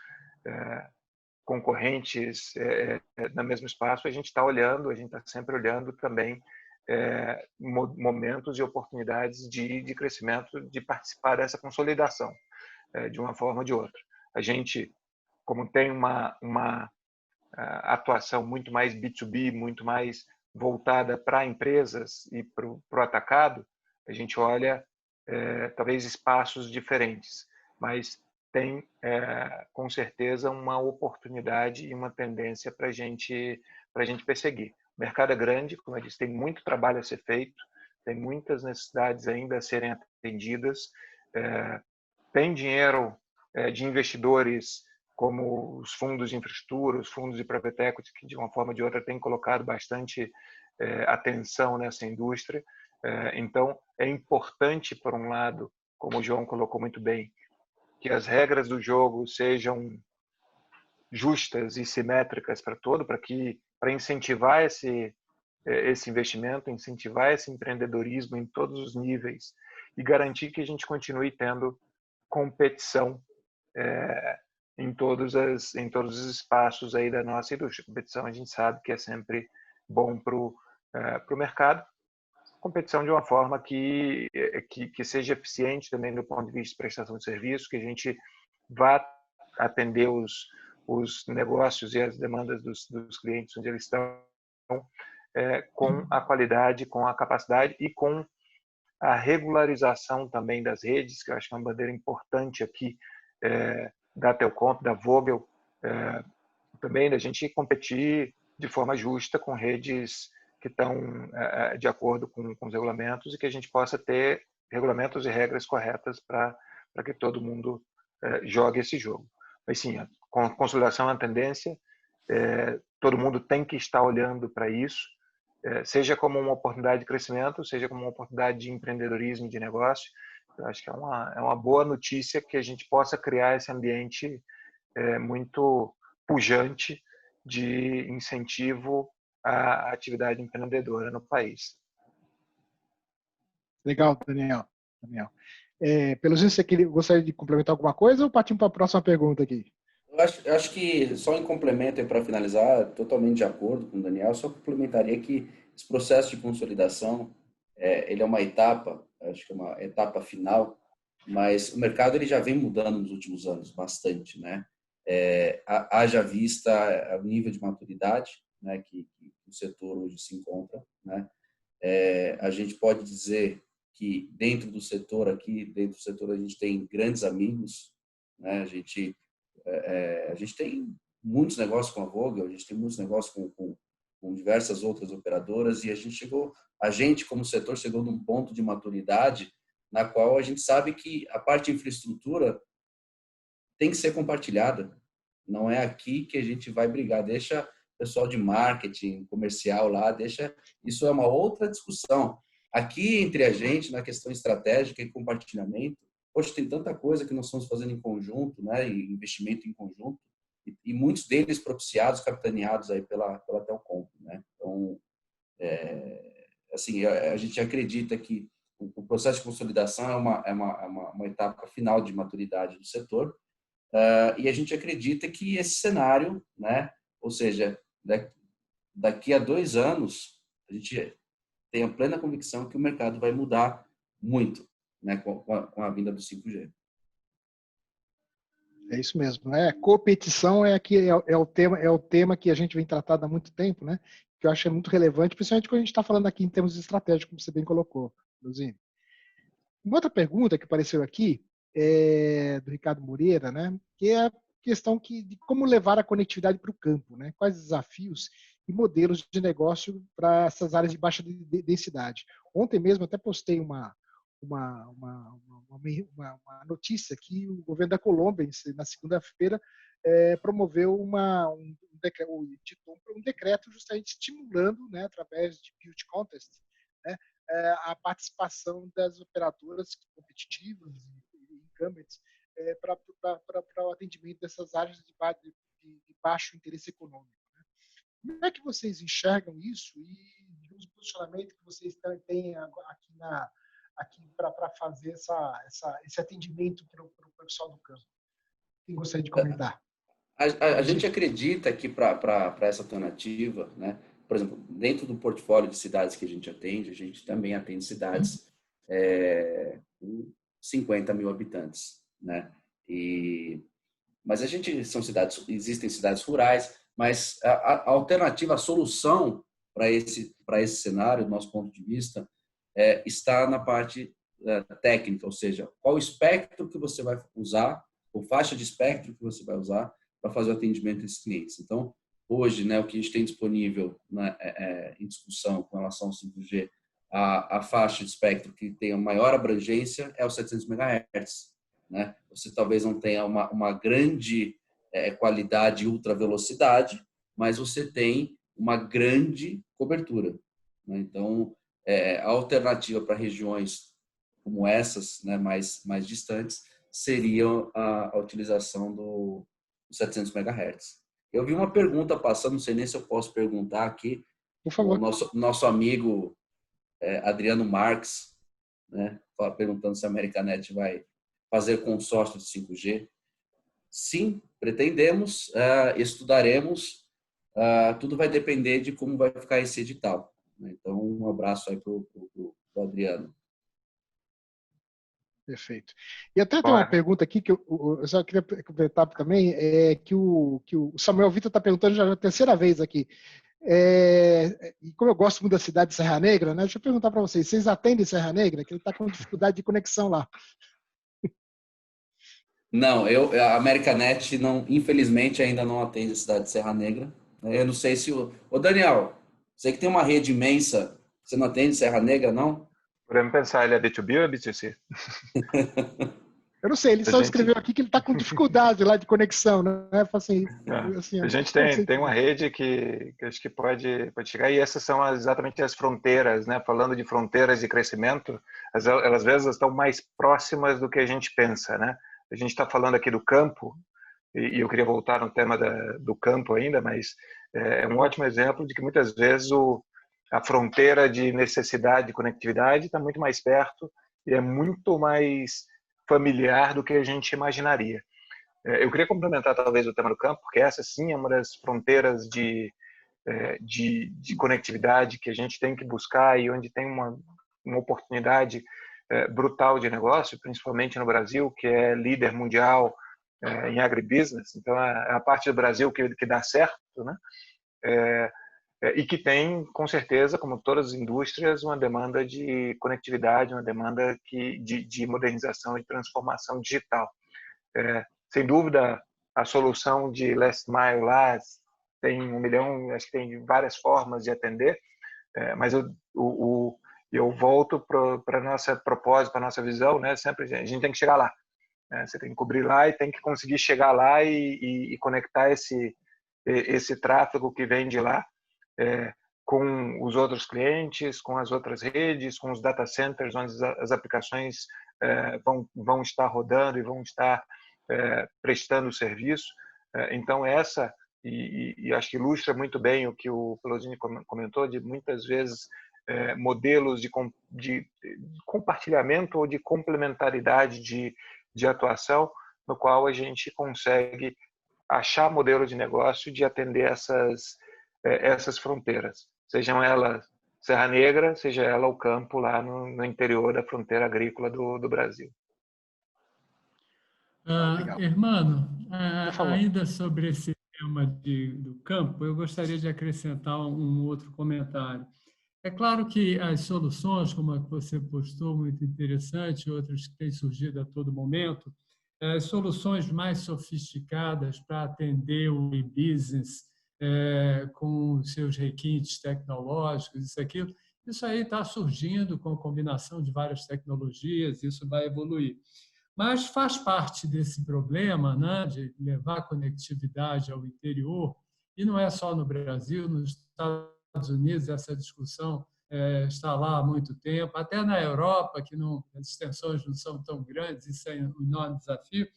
concorrentes no mesmo espaço, a gente está olhando, a gente está sempre olhando também momentos e oportunidades de crescimento, de participar dessa consolidação, de uma forma ou de outra. A gente, como tem uma atuação muito mais B2B, muito mais voltada para empresas e para o atacado, a gente olha talvez espaços diferentes, mas tem com certeza uma oportunidade e uma tendência para a gente perseguir. O mercado é grande, como eu disse, tem muito trabalho a ser feito, tem muitas necessidades ainda a serem atendidas, tem dinheiro de investidores como os fundos de infraestrutura, os fundos de private equity, que de uma forma ou de outra têm colocado bastante atenção nessa indústria. Então, é importante, por um lado, como o João colocou muito bem, que as regras do jogo sejam justas e simétricas para todo, para incentivar esse investimento, incentivar esse empreendedorismo em todos os níveis e garantir que a gente continue tendo competição em todos os espaços aí da nossa indústria. Competição, a gente sabe que é sempre bom para o mercado. Competição de uma forma que seja eficiente também do ponto de vista de prestação de serviço, que a gente vá atender os negócios e as demandas dos clientes onde eles estão com a qualidade, com a capacidade e com a regularização também das redes, que eu acho que é uma bandeira importante aqui da Telcomp, da Vogel, também da gente competir de forma justa com redes que estão de acordo com os regulamentos e que a gente possa ter regulamentos e regras corretas para que todo mundo jogue esse jogo. Mas sim, a consolidação é uma tendência, todo mundo tem que estar olhando para isso, seja como uma oportunidade de crescimento, seja como uma oportunidade de empreendedorismo, de negócio. Eu acho que é uma boa notícia que a gente possa criar esse ambiente muito pujante de incentivo à atividade empreendedora no país. Legal, Daniel. Pelo jeito, você gostaria de complementar alguma coisa ou partimos para a próxima pergunta aqui? Eu acho que, só em complemento para finalizar, totalmente de acordo com o Daniel, só complementaria que esse processo de consolidação, ele é uma etapa, acho que é uma etapa final, mas o mercado ele já vem mudando nos últimos anos, bastante, né? Haja vista o nível de maturidade, né, que o setor hoje se encontra, né? A gente pode dizer que dentro do setor a gente tem grandes amigos, né? A gente tem muitos negócios com a Vogel, a gente tem muitos negócios com diversas outras operadoras e a gente como setor chegou num ponto de maturidade na qual a gente sabe que a parte de infraestrutura tem que ser compartilhada. Não é aqui que a gente vai brigar. Deixa o pessoal de marketing, comercial lá, isso é uma outra discussão. Aqui, entre a gente, na questão estratégica e compartilhamento, hoje tem tanta coisa que nós estamos fazendo em conjunto, né, e investimento em conjunto, e muitos deles propiciados, capitaneados aí pela Telcom, né? Então, assim, a gente acredita que o processo de consolidação é uma etapa final de maturidade do setor, e a gente acredita que esse cenário, né, ou seja, daqui a 2 anos, a gente tem a plena convicção que o mercado vai mudar muito, né, com a vinda do 5G. É isso mesmo. Competição é o tema que a gente vem tratando há muito tempo, né? Que eu acho muito relevante, principalmente quando a gente está falando aqui em termos estratégicos, como você bem colocou, Luzine. Uma outra pergunta que apareceu aqui é do Ricardo Moreira, né? Que é a questão de como levar a conectividade para o campo, né? Quais desafios e modelos de negócio para essas áreas de baixa densidade. Ontem mesmo até postei uma notícia que o governo da Colômbia, na segunda-feira, promoveu um decreto justamente estimulando, né, através de beauty contest, né, a participação das operadoras competitivas e incumbents para o atendimento dessas áreas de baixo interesse econômico. Né? Como é que vocês enxergam isso e os posicionamentos que vocês têm aqui para fazer esse atendimento para o pessoal do campo? Quem gostaria de comentar? A gente acredita que para essa alternativa, né, por exemplo, dentro do portfólio de cidades que a gente atende, a gente também atende cidades com 50 mil habitantes, né? Mas existem cidades rurais, mas a alternativa, a solução para esse cenário, do nosso ponto de vista, está na parte técnica, ou seja, qual o espectro que você vai usar, ou faixa de espectro que você vai usar para fazer o atendimento desses clientes. Então, hoje, né, o que a gente tem disponível, né, em discussão com relação ao 5G, a faixa de espectro que tem a maior abrangência é os 700 MHz. Né? Você talvez não tenha uma grande qualidade e ultra velocidade, mas você tem uma grande cobertura. Né? Então, a alternativa para regiões como essas, né, mais distantes, seria a utilização do 700 MHz. Eu vi uma pergunta passando, não sei nem se eu posso perguntar aqui. Por favor. O nosso amigo Adriano Marques, né, perguntando se a Americanet vai fazer consórcio de 5G. Sim, pretendemos, estudaremos, tudo vai depender de como vai ficar esse edital. Então, um abraço aí para o Adriano. Perfeito. E até tem uma pergunta aqui que eu só queria completar também, que o Samuel Vitor está perguntando já a terceira vez aqui. E como eu gosto muito da cidade de Serra Negra, né, deixa eu perguntar para vocês atendem Serra Negra? Que ele está com dificuldade de conexão lá. Não, a Americanet, infelizmente, ainda não atende a cidade de Serra Negra. Eu não sei se Ô, Daniel, você que tem uma rede imensa, você não atende Serra Negra, não? Podemos pensar, ele é B2B ou é B2C? Eu não sei, ele só escreveu aqui que ele está com dificuldade lá de conexão, né? Assim, a gente tem uma rede que acho que pode chegar, e essas são exatamente as fronteiras, né? Falando de fronteiras de crescimento, elas às vezes estão mais próximas do que a gente pensa, né? A gente está falando aqui do campo, e eu queria voltar no tema do campo ainda, mas é um ótimo exemplo de que muitas vezes a fronteira de necessidade de conectividade está muito mais perto e é muito mais familiar do que a gente imaginaria. Eu queria complementar talvez o tema do campo, porque essa sim é uma das fronteiras de conectividade que a gente tem que buscar e onde tem uma oportunidade brutal de negócio, principalmente no Brasil, que é líder mundial em agribusiness. Então, é a parte do Brasil que dá certo, né? E que tem, com certeza, como todas as indústrias, uma demanda de conectividade, uma demanda de modernização e transformação digital. Sem dúvida, a solução de last mile lá tem 1 milhão, acho que tem várias formas de atender, mas eu volto para a nossa propósito, para a nossa visão, né? Sempre a gente tem que chegar lá. Você tem que cobrir lá e tem que conseguir chegar lá e conectar esse tráfego que vem de lá com os outros clientes, com as outras redes, com os data centers onde as aplicações vão estar rodando e vão estar prestando serviço. Então, e acho que ilustra muito bem o que o Pelosini comentou, de muitas vezes modelos de compartilhamento ou de complementaridade de atuação, no qual a gente consegue achar modelo de negócio de atender essas fronteiras, sejam elas Serra Negra, seja ela o campo lá no interior da fronteira agrícola do Brasil. Hermano, ainda sobre esse tema do campo, eu gostaria de acrescentar um outro comentário. É claro que as soluções, como a que você postou, muito interessante, outras que têm surgido a todo momento, as soluções mais sofisticadas para atender o e-business com seus requintes tecnológicos, isso aí está surgindo com a combinação de várias tecnologias, isso vai evoluir. Mas faz parte desse problema, né, de levar conectividade ao interior, e não é só no Brasil, nos Estados Unidos essa discussão está lá há muito tempo, até na Europa, que as extensões não são tão grandes, isso é um enorme desafio,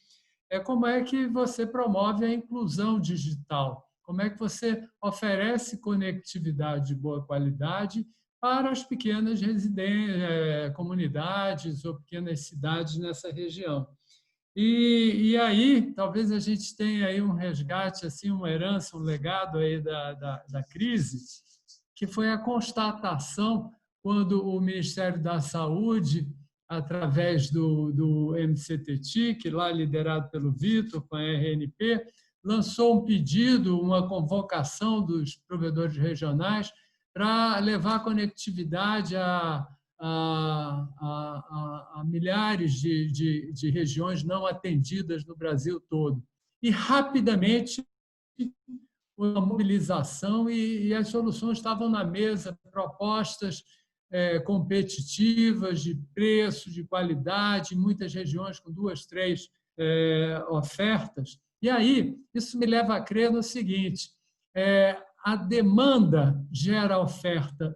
como é que você promove a inclusão digital, como é que você oferece conectividade de boa qualidade para as pequenas comunidades ou pequenas cidades nessa região. E aí, talvez a gente tenha aí um resgate, assim, uma herança, um legado aí da crise, que foi a constatação quando o Ministério da Saúde, através do MCTTIC, lá liderado pelo Vitor, com a RNP, lançou um pedido, uma convocação dos provedores regionais para levar conectividade a milhares de regiões não atendidas no Brasil todo. E, rapidamente, uma mobilização e as soluções estavam na mesa, propostas competitivas, de preço, de qualidade, muitas regiões com 2, 3 ofertas. E aí, isso me leva a crer no seguinte, a demanda gera oferta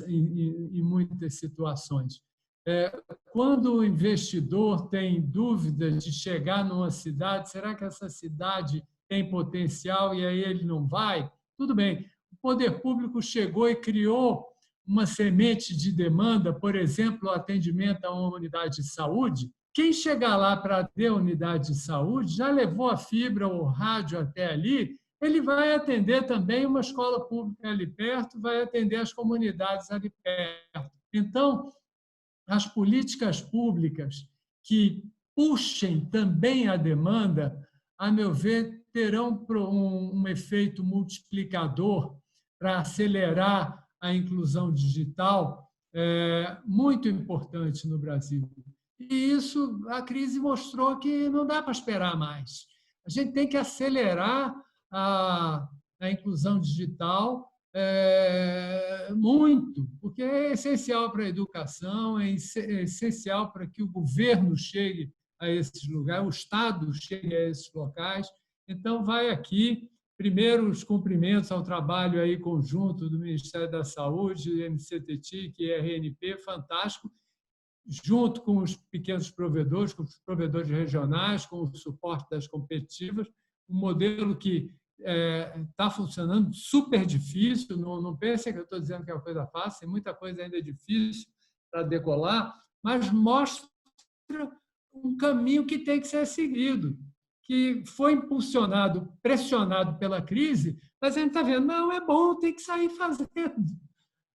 em muitas situações. Quando o investidor tem dúvidas de chegar numa cidade, será que essa cidade tem potencial e aí ele não vai? Tudo bem, o poder público chegou e criou uma semente de demanda, por exemplo, o atendimento a uma unidade de saúde. Quem chegar lá para ter a unidade de saúde já levou a fibra ou rádio até ali, ele vai atender também uma escola pública ali perto, vai atender as comunidades ali perto. Então, as políticas públicas que puxem também a demanda, a meu ver, terão um efeito multiplicador para acelerar a inclusão digital muito importante no Brasil. E isso, a crise mostrou que não dá para esperar mais. A gente tem que acelerar a inclusão digital muito, porque é essencial para a educação, é essencial para que o governo chegue a esses lugares, o Estado chegue a esses locais. Então, vai aqui, primeiro, os cumprimentos ao trabalho aí conjunto do Ministério da Saúde, MCTTIC e RNP, fantástico, junto com os pequenos provedores, com os provedores regionais, com o suporte das competitivas, um modelo que está funcionando super difícil, não pensem que eu estou dizendo que é uma coisa fácil, tem muita coisa ainda difícil para decolar, mas mostra um caminho que tem que ser seguido, que foi impulsionado, pressionado pela crise, mas a gente está vendo, não, é bom, tem que sair fazendo,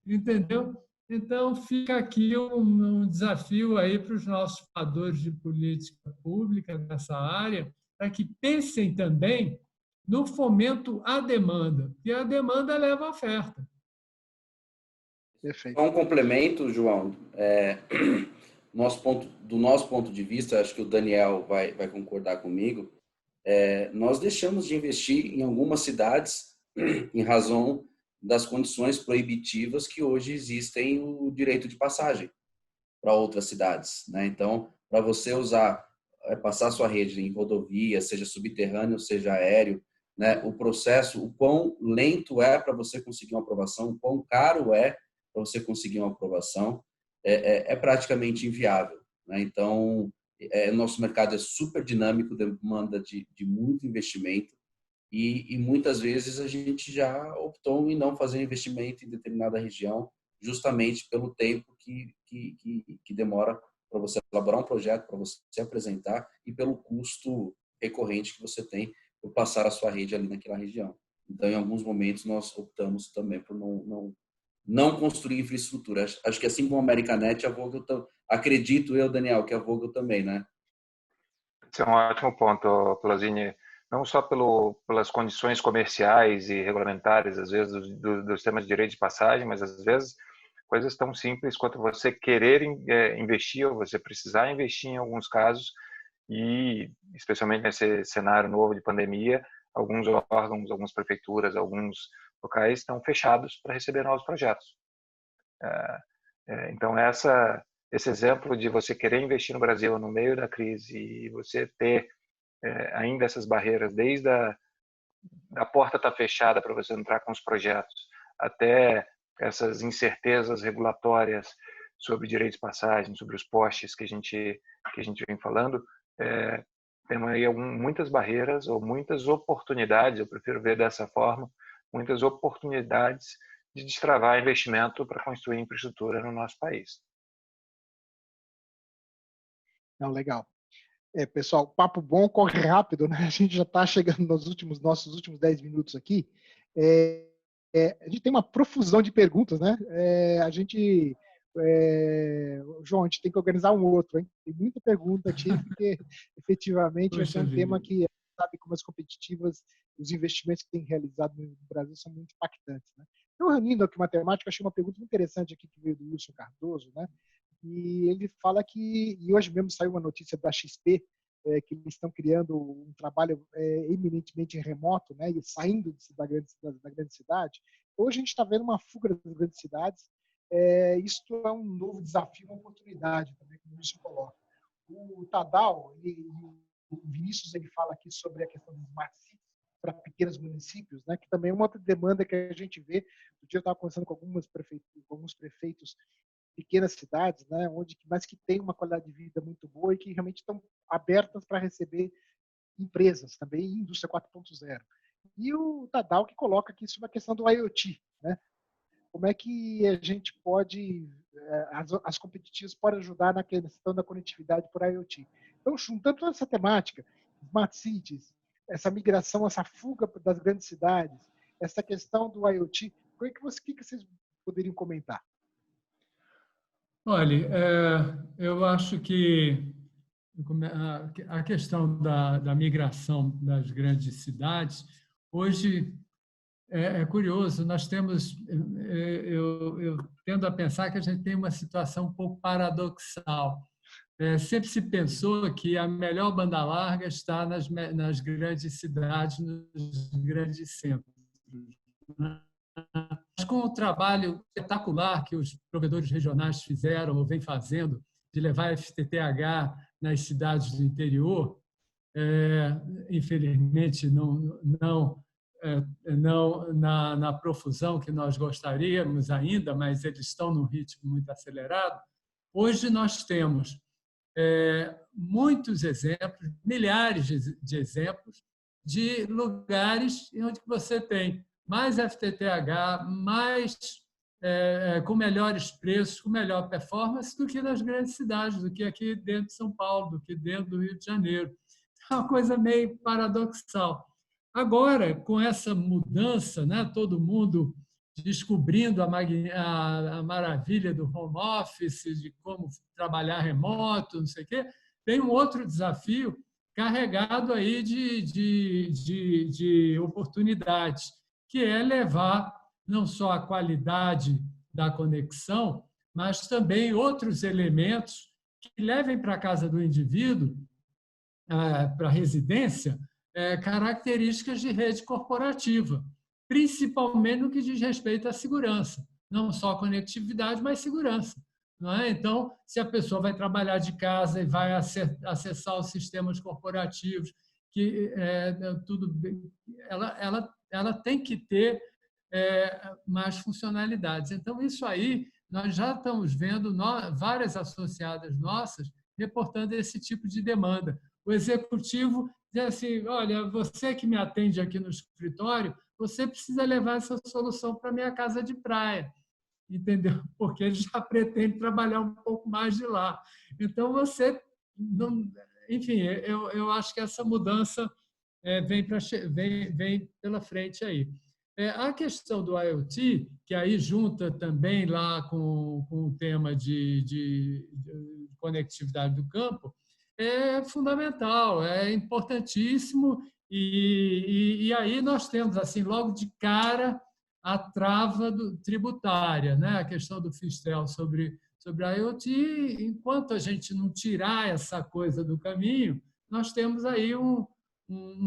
entendeu? Então, fica aqui um desafio aí para os nossos formadores de política pública nessa área, para que pensem também no fomento à demanda, e a demanda leva à oferta. Perfeito. Um complemento, João, do nosso ponto de vista, acho que o Daniel vai concordar comigo, nós deixamos de investir em algumas cidades em razão das condições proibitivas que hoje existem o direito de passagem para outras cidades, né? Então, para você usar passar sua rede em rodovia, seja subterrâneo, seja aéreo, né? O processo, o quão lento é para você conseguir uma aprovação, o quão caro é para você conseguir uma aprovação, é praticamente inviável, né? Então, nosso mercado é super dinâmico, demanda de muito investimento e muitas vezes a gente já optou em não fazer investimento em determinada região, justamente pelo tempo que demora para você elaborar um projeto, para você apresentar e pelo custo recorrente que você tem por passar a sua rede ali naquela região. Então, em alguns momentos, nós optamos também por não construir infraestrutura. Acho que assim como a Americanet, a Vogel, acredito eu, Daniel, que a Vogel também, né? Esse é um ótimo ponto, Plazini. Não só pelas condições comerciais e regulamentares, às vezes, dos temas de direito de passagem, mas, às vezes, coisas tão simples quanto você querer investir ou você precisar investir em alguns casos e, especialmente nesse cenário novo de pandemia, alguns órgãos, algumas prefeituras, alguns locais estão fechados para receber novos projetos. Então, esse exemplo de você querer investir no Brasil no meio da crise e você ter ainda essas barreiras, desde a porta estar fechada para você entrar com os projetos, até essas incertezas regulatórias sobre direitos de passagem, sobre os postes que a gente vem falando, tem aí muitas barreiras ou muitas oportunidades, eu prefiro ver dessa forma, muitas oportunidades de destravar investimento para construir infraestrutura no nosso país. Não, legal. Pessoal, papo bom, corre rápido, né? A gente já está chegando nos nossos últimos 10 minutos aqui. A gente tem uma profusão de perguntas, né? João, a gente tem que organizar um outro, hein? Tem muita pergunta aqui, porque efetivamente esse é um tema que sabe como as competitivas, os investimentos que tem realizado no Brasil são muito impactantes, né? Então, reunindo aqui matemática, achei uma pergunta muito interessante aqui que veio do Wilson Cardoso, né? E ele fala que, e hoje mesmo saiu uma notícia da XP, que eles estão criando um trabalho eminentemente remoto, né, e saindo da grande cidade. Hoje a gente está vendo uma fuga das grandes cidades. Isso é um novo desafio, uma oportunidade também, como isso coloca. O Tadal e o Vinícius, ele fala aqui sobre a questão dos smart cities para pequenos municípios, né, que também é uma outra demanda que a gente vê. Um dia eu estava conversando com alguns prefeitos pequenas cidades, né, mas que tem uma qualidade de vida muito boa e que realmente estão abertas para receber empresas também, indústria 4.0. E o Tadal que coloca aqui sobre a questão do IoT, né? Como é que a gente pode, as competitivas podem ajudar na questão da conectividade por IoT. Então, juntando toda essa temática, smart cities, essa migração, essa fuga das grandes cidades, essa questão do IoT, o que vocês poderiam comentar? Olha, eu acho que a questão da migração das grandes cidades, hoje é curioso, nós temos, eu tendo a pensar que a gente tem uma situação um pouco paradoxal. Sempre se pensou que a melhor banda larga está nas grandes cidades, nos grandes centros. Mas com o trabalho espetacular que os provedores regionais fizeram ou vêm fazendo de levar a FTTH nas cidades do interior, infelizmente não na profusão que nós gostaríamos ainda, mas eles estão num ritmo muito acelerado. Hoje nós temos muitos exemplos, milhares de exemplos de lugares onde você tem mais FTTH, com melhores preços, com melhor performance do que nas grandes cidades, do que aqui dentro de São Paulo, do que dentro do Rio de Janeiro. É uma coisa meio paradoxal. Agora, com essa mudança, né, todo mundo descobrindo a maravilha do home office, de como trabalhar remoto, não sei o quê, tem um outro desafio carregado aí de oportunidades, que é levar não só a qualidade da conexão, mas também outros elementos que levem para a casa do indivíduo, para a residência, características de rede corporativa, principalmente no que diz respeito à segurança. Não só conectividade, mas segurança. não é? Então, se a pessoa vai trabalhar de casa e vai acessar os sistemas corporativos, que tudo bem, ela tem que ter mais funcionalidades. Então, isso aí, nós já estamos vendo várias associadas nossas reportando esse tipo de demanda. O executivo diz assim, olha, você que me atende aqui no escritório, você precisa levar essa solução para a minha casa de praia, entendeu? Porque ele já pretende trabalhar um pouco mais de lá. Então, você não... Enfim, eu acho que essa mudança vem pela frente aí. A questão do IoT, que aí junta também lá com o tema de conectividade do campo, é fundamental, é importantíssimo, e aí nós temos, assim, logo de cara, a trava tributária, né? A questão do FISTEL sobre a IoT. Enquanto a gente não tirar essa coisa do caminho, nós temos aí um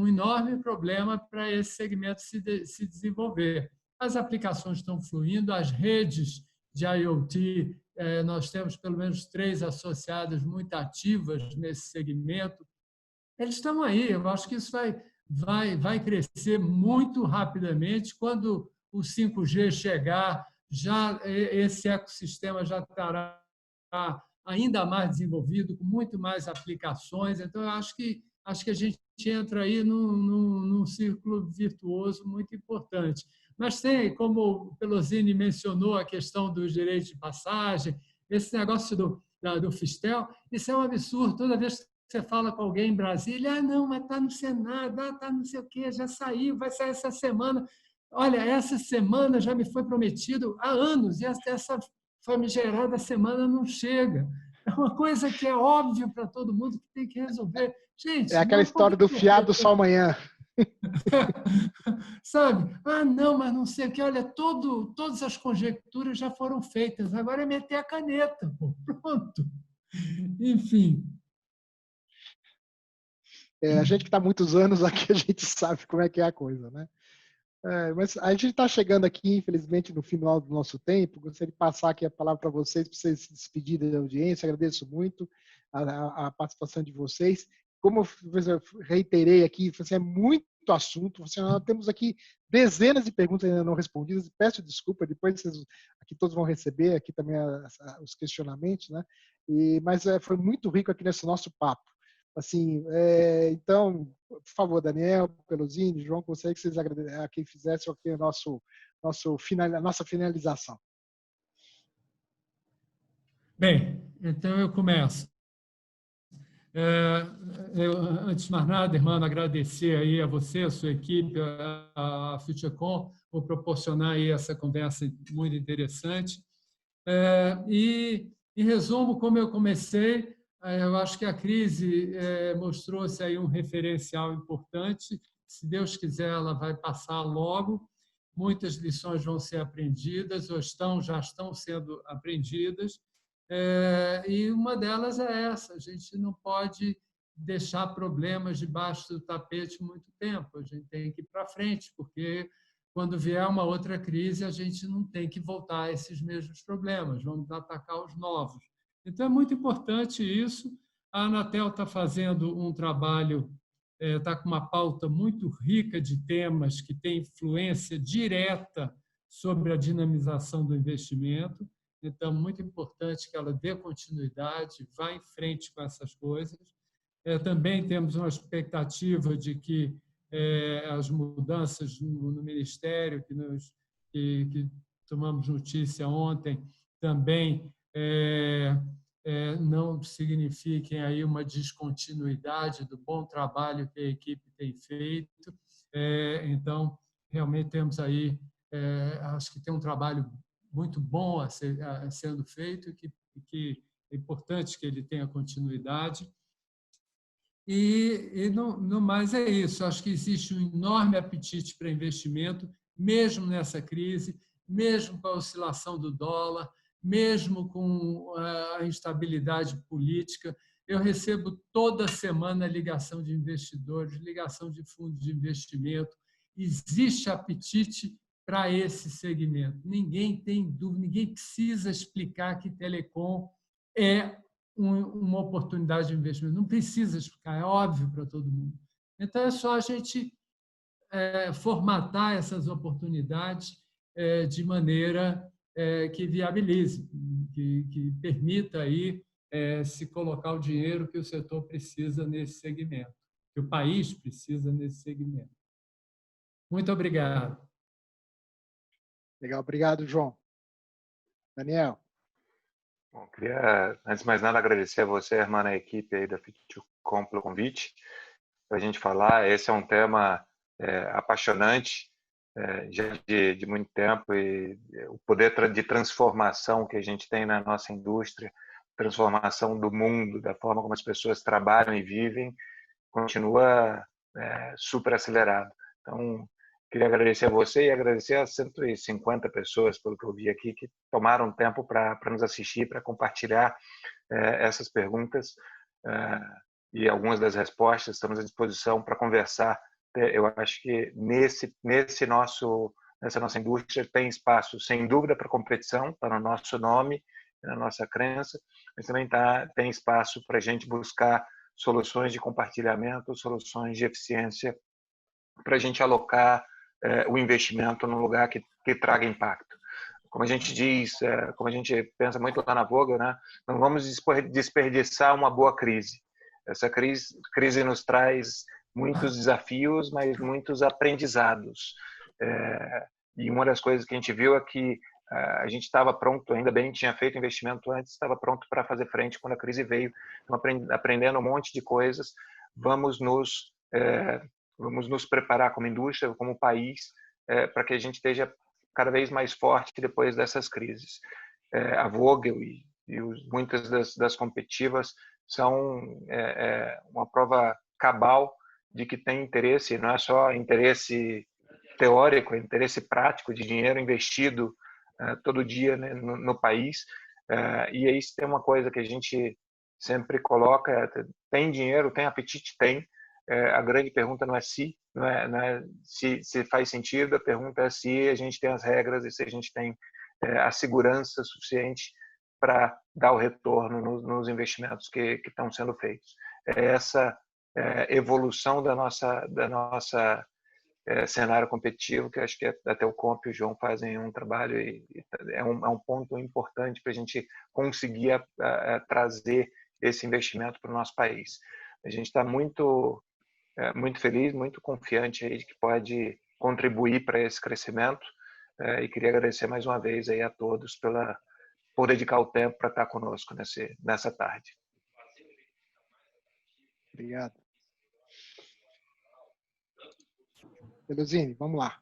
enorme problema para esse segmento se desenvolver. As aplicações estão fluindo, as redes de IoT, nós temos pelo menos 3 associadas muito ativas nesse segmento. Eles estão aí, eu acho que isso vai crescer muito rapidamente. Quando o 5G chegar, já esse ecossistema já estará ainda mais desenvolvido, com muito mais aplicações. Então, eu acho que a gente entra aí num círculo virtuoso muito importante. Mas tem, como o Pelosini mencionou, a questão dos direitos de passagem, esse negócio do FISTEL, isso é um absurdo. Toda vez que você fala com alguém em Brasília, não, mas está no Senado, está não sei o quê, já saiu, vai sair essa semana. Olha, essa semana já me foi prometido há anos, e essa famigerada semana não chega. É uma coisa que é óbvio para todo mundo que tem que resolver. Gente, é aquela história do fiado só amanhã. Sabe? Não, mas não sei o que. Olha, todas as conjecturas já foram feitas. Agora é meter a caneta. Pô. Pronto. Enfim. A gente que está há muitos anos aqui, a gente sabe como é que é a coisa, né? Mas a gente está chegando aqui, infelizmente, no final do nosso tempo. Gostaria de passar aqui a palavra para vocês se despedirem da audiência. Agradeço muito a participação de vocês. Como eu reiterei aqui, é muito assunto. Nós temos aqui dezenas de perguntas ainda não respondidas. Peço desculpa, depois vocês aqui todos vão receber aqui também os questionamentos, né? Mas foi muito rico aqui nesse nosso papo. Assim, então, por favor, Daniel, Pelosini, João, gostaria que vocês aqui fizessem aqui a nossa finalização. Bem, então eu começo. Antes de mais nada, irmão, agradecer aí a você, a sua equipe, a FutureCom, por proporcionar aí essa conversa muito interessante. E, em resumo, como eu comecei, eu acho que a crise mostrou-se aí um referencial importante. Se Deus quiser, ela vai passar logo. Muitas lições vão ser aprendidas ou já estão sendo aprendidas. E uma delas é essa: a gente não pode deixar problemas debaixo do tapete muito tempo. A gente tem que ir para frente, porque quando vier uma outra crise, a gente não tem que voltar a esses mesmos problemas, vamos atacar os novos. Então, é muito importante isso. A Anatel está fazendo um trabalho, está com uma pauta muito rica de temas que tem influência direta sobre a dinamização do investimento. Então, muito importante que ela dê continuidade, vá em frente com essas coisas. Também temos uma expectativa de que as mudanças no Ministério, que tomamos notícia ontem, também não signifiquem aí uma descontinuidade do bom trabalho que a equipe tem feito. Então, realmente temos aí, acho que tem um trabalho muito bom sendo feito e que é importante que ele tenha continuidade. E no mais é isso. Acho que existe um enorme apetite para investimento, mesmo nessa crise, mesmo com a oscilação do dólar, mesmo com a instabilidade política. Eu recebo toda semana ligação de investidores, ligação de fundos de investimento. Existe apetite para esse segmento. Ninguém tem dúvida, ninguém precisa explicar que telecom é uma oportunidade de investimento. Não precisa explicar, é óbvio para todo mundo. Então, é só a gente formatar essas oportunidades de maneira que viabilize, que permita aí se colocar o dinheiro que o setor precisa nesse segmento, que o país precisa nesse segmento. Muito obrigado. Legal, obrigado, João. Daniel. Bom, queria, antes de mais nada, agradecer a você, irmã, a equipe aí da FitCom pelo convite para a gente falar. Esse é um tema apaixonante, já de muito tempo, e o poder de transformação que a gente tem na nossa indústria, transformação do mundo, da forma como as pessoas trabalham e vivem, continua super acelerado. Então, queria agradecer a você e agradecer a 150 pessoas, pelo que eu vi aqui, que tomaram tempo para nos assistir, para compartilhar essas perguntas e algumas das respostas. Estamos à disposição para conversar. Eu acho que nessa nossa indústria tem espaço, sem dúvida, para competição, está no nosso nome, na nossa crença, mas também tem espaço para a gente buscar soluções de compartilhamento, soluções de eficiência, para a gente alocar o investimento num lugar que traga impacto. Como a gente diz, como a gente pensa muito lá na Vogel, né? Não vamos desperdiçar uma boa crise. Essa crise nos traz muitos desafios, mas muitos aprendizados. E uma das coisas que a gente viu é que a gente estava pronto, ainda bem, tinha feito investimento antes, estava pronto para fazer frente quando a crise veio, aprendendo um monte de coisas. Vamos nos preparar como indústria, como país, para que a gente esteja cada vez mais forte depois dessas crises. A Vogel e muitas das competitivas são uma prova cabal de que tem interesse, não é só interesse teórico, é interesse prático de dinheiro investido todo dia, né, no país. E aí, se tem uma coisa que a gente sempre coloca, tem dinheiro, tem apetite, tem. A grande pergunta não é se faz sentido, a pergunta é se a gente tem as regras e se a gente tem a segurança suficiente para dar o retorno nos investimentos que estão sendo feitos. Essa evolução da nossa cenário competitivo, que acho que até o Comp e o João fazem um trabalho e é um ponto importante para a gente conseguir trazer esse investimento para o nosso país. A gente está muito feliz, muito confiante aí de que pode contribuir para esse crescimento e queria agradecer mais uma vez aí a todos por dedicar o tempo para estar conosco nessa tarde. Obrigado. Eleusinho, vamos lá.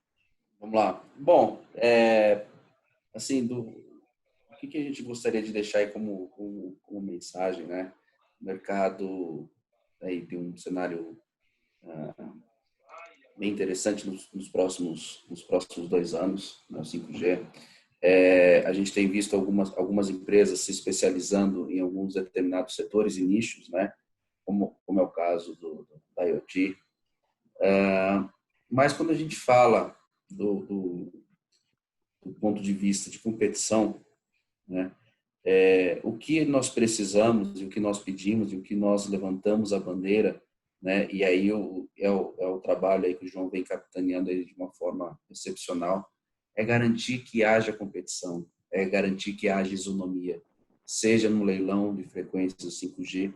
Vamos lá. Bom, assim, o que a gente gostaria de deixar aí como mensagem, né? O mercado aí tem um cenário bem interessante nos próximos 2 anos, no 5G. A gente tem visto algumas empresas se especializando em alguns determinados setores e nichos, né? Como é o caso da IoT. Mas quando a gente fala do ponto de vista de competição, né? O que nós precisamos e o que nós pedimos e o que nós levantamos a bandeira, né? E aí é o trabalho aí que o João vem capitaneando aí de uma forma excepcional, é garantir que haja competição, é garantir que haja isonomia, seja no leilão de frequências 5G,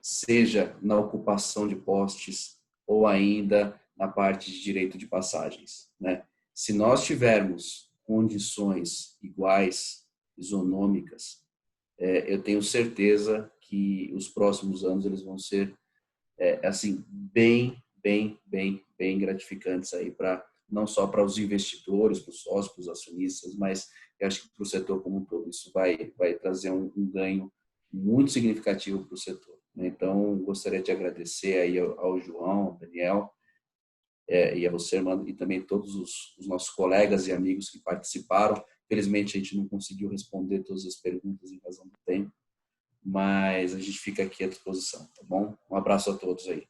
seja na ocupação de postes ou ainda na parte de direito de passagens, né? Se nós tivermos condições iguais, isonômicas, eu tenho certeza que os próximos anos eles vão ser assim bem gratificantes aí para não só para os investidores, para os sócios, para os acionistas, mas eu acho que para o setor como um todo isso vai trazer um ganho muito significativo para o setor. Então, gostaria de agradecer aí ao João, ao Daniel, e a você, mano, e também todos os nossos colegas e amigos que participaram. Felizmente, a gente não conseguiu responder todas as perguntas em razão do tempo, mas a gente fica aqui à disposição, tá bom? Um abraço a todos aí.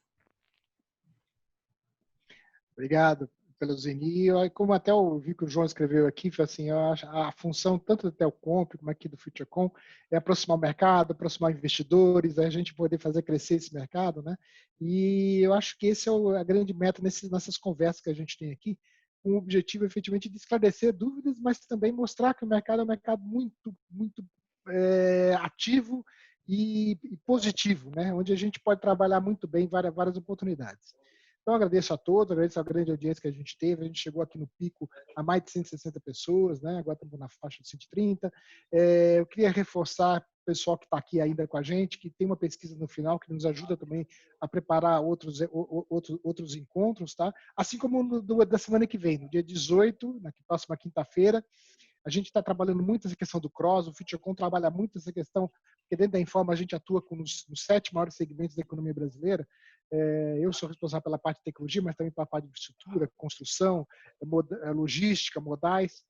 Obrigado. pelo Zeni. Como até eu vi que o João escreveu aqui, foi assim, eu acho a função tanto do Telcomp como aqui do FutureCom é aproximar o mercado, aproximar investidores, a gente poder fazer crescer esse mercado, né? E eu acho que esse é a grande meta nessas conversas que a gente tem aqui, com o objetivo efetivamente de esclarecer dúvidas, mas também mostrar que o mercado é um mercado muito ativo e positivo, né? Onde a gente pode trabalhar muito bem várias oportunidades. Então, agradeço a todos, agradeço a grande audiência que a gente teve. A gente chegou aqui no pico a mais de 160 pessoas, né? Agora estamos na faixa de 130. Eu queria reforçar o pessoal que está aqui ainda com a gente, que tem uma pesquisa no final que nos ajuda também a preparar outros encontros, tá? Assim como da semana que vem, no dia 18, na próxima quinta-feira. A gente está trabalhando muito essa questão do cross, o FutureCom trabalha muito essa questão, porque dentro da Informa a gente atua nos 7 maiores segmentos da economia brasileira. Eu sou responsável pela parte de tecnologia, mas também pela parte de infraestrutura, construção, logística, modais.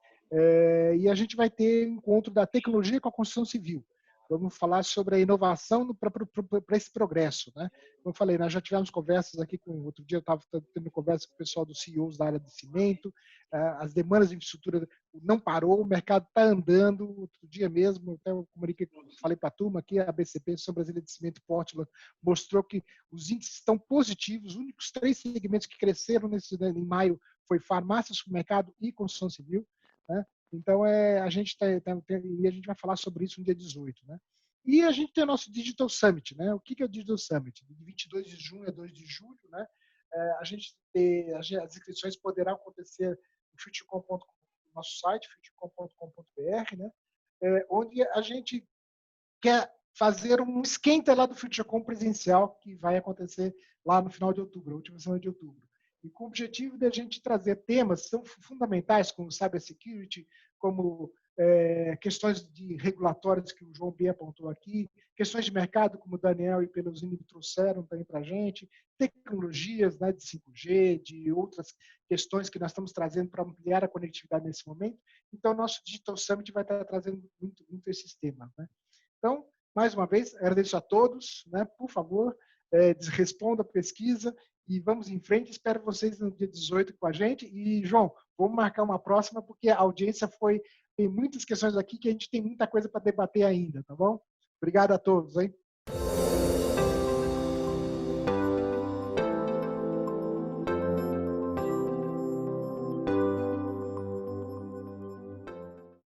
E a gente vai ter encontro da tecnologia com a construção civil. Vamos falar sobre a inovação para esse progresso, né? Como eu falei, nós já tivemos conversas aqui outro dia eu estava tendo conversa com o pessoal dos CEOs da área de cimento, as demandas de infraestrutura não parou, o mercado está andando. Outro dia mesmo, até eu comuniquei, falei para a turma aqui, a BCP, Associação Brasileira de Cimento e Portland, mostrou que os índices estão positivos. Os únicos 3 segmentos que cresceram em maio foi farmácia, supermercado e construção civil, né? Então, a gente vai falar sobre isso no dia 18, né? E a gente tem o nosso Digital Summit, né? O que é o Digital Summit? De 22 de junho a 2 de julho, né? As inscrições poderão acontecer no futurecom.com, no nosso site, futurecom.com.br, né? Onde a gente quer fazer um esquenta lá do FutureCom presencial, que vai acontecer lá no final de outubro, a última semana de outubro. E com o objetivo de a gente trazer temas que são fundamentais, como cybersecurity, como questões de regulatórias que o João B. apontou aqui, questões de mercado, como o Daniel e Pelosini trouxeram também para a gente, tecnologias, né, de 5G, de outras questões que nós estamos trazendo para ampliar a conectividade nesse momento. Então, o nosso Digital Summit vai estar trazendo muito esses temas, né? Então, mais uma vez, agradeço a todos, né? Por favor, responda a pesquisa e vamos em frente. Espero vocês no dia 18 com a gente. E, João, vamos marcar uma próxima, porque a audiência tem muitas questões aqui que a gente tem muita coisa para debater ainda, tá bom? Obrigado a todos, hein?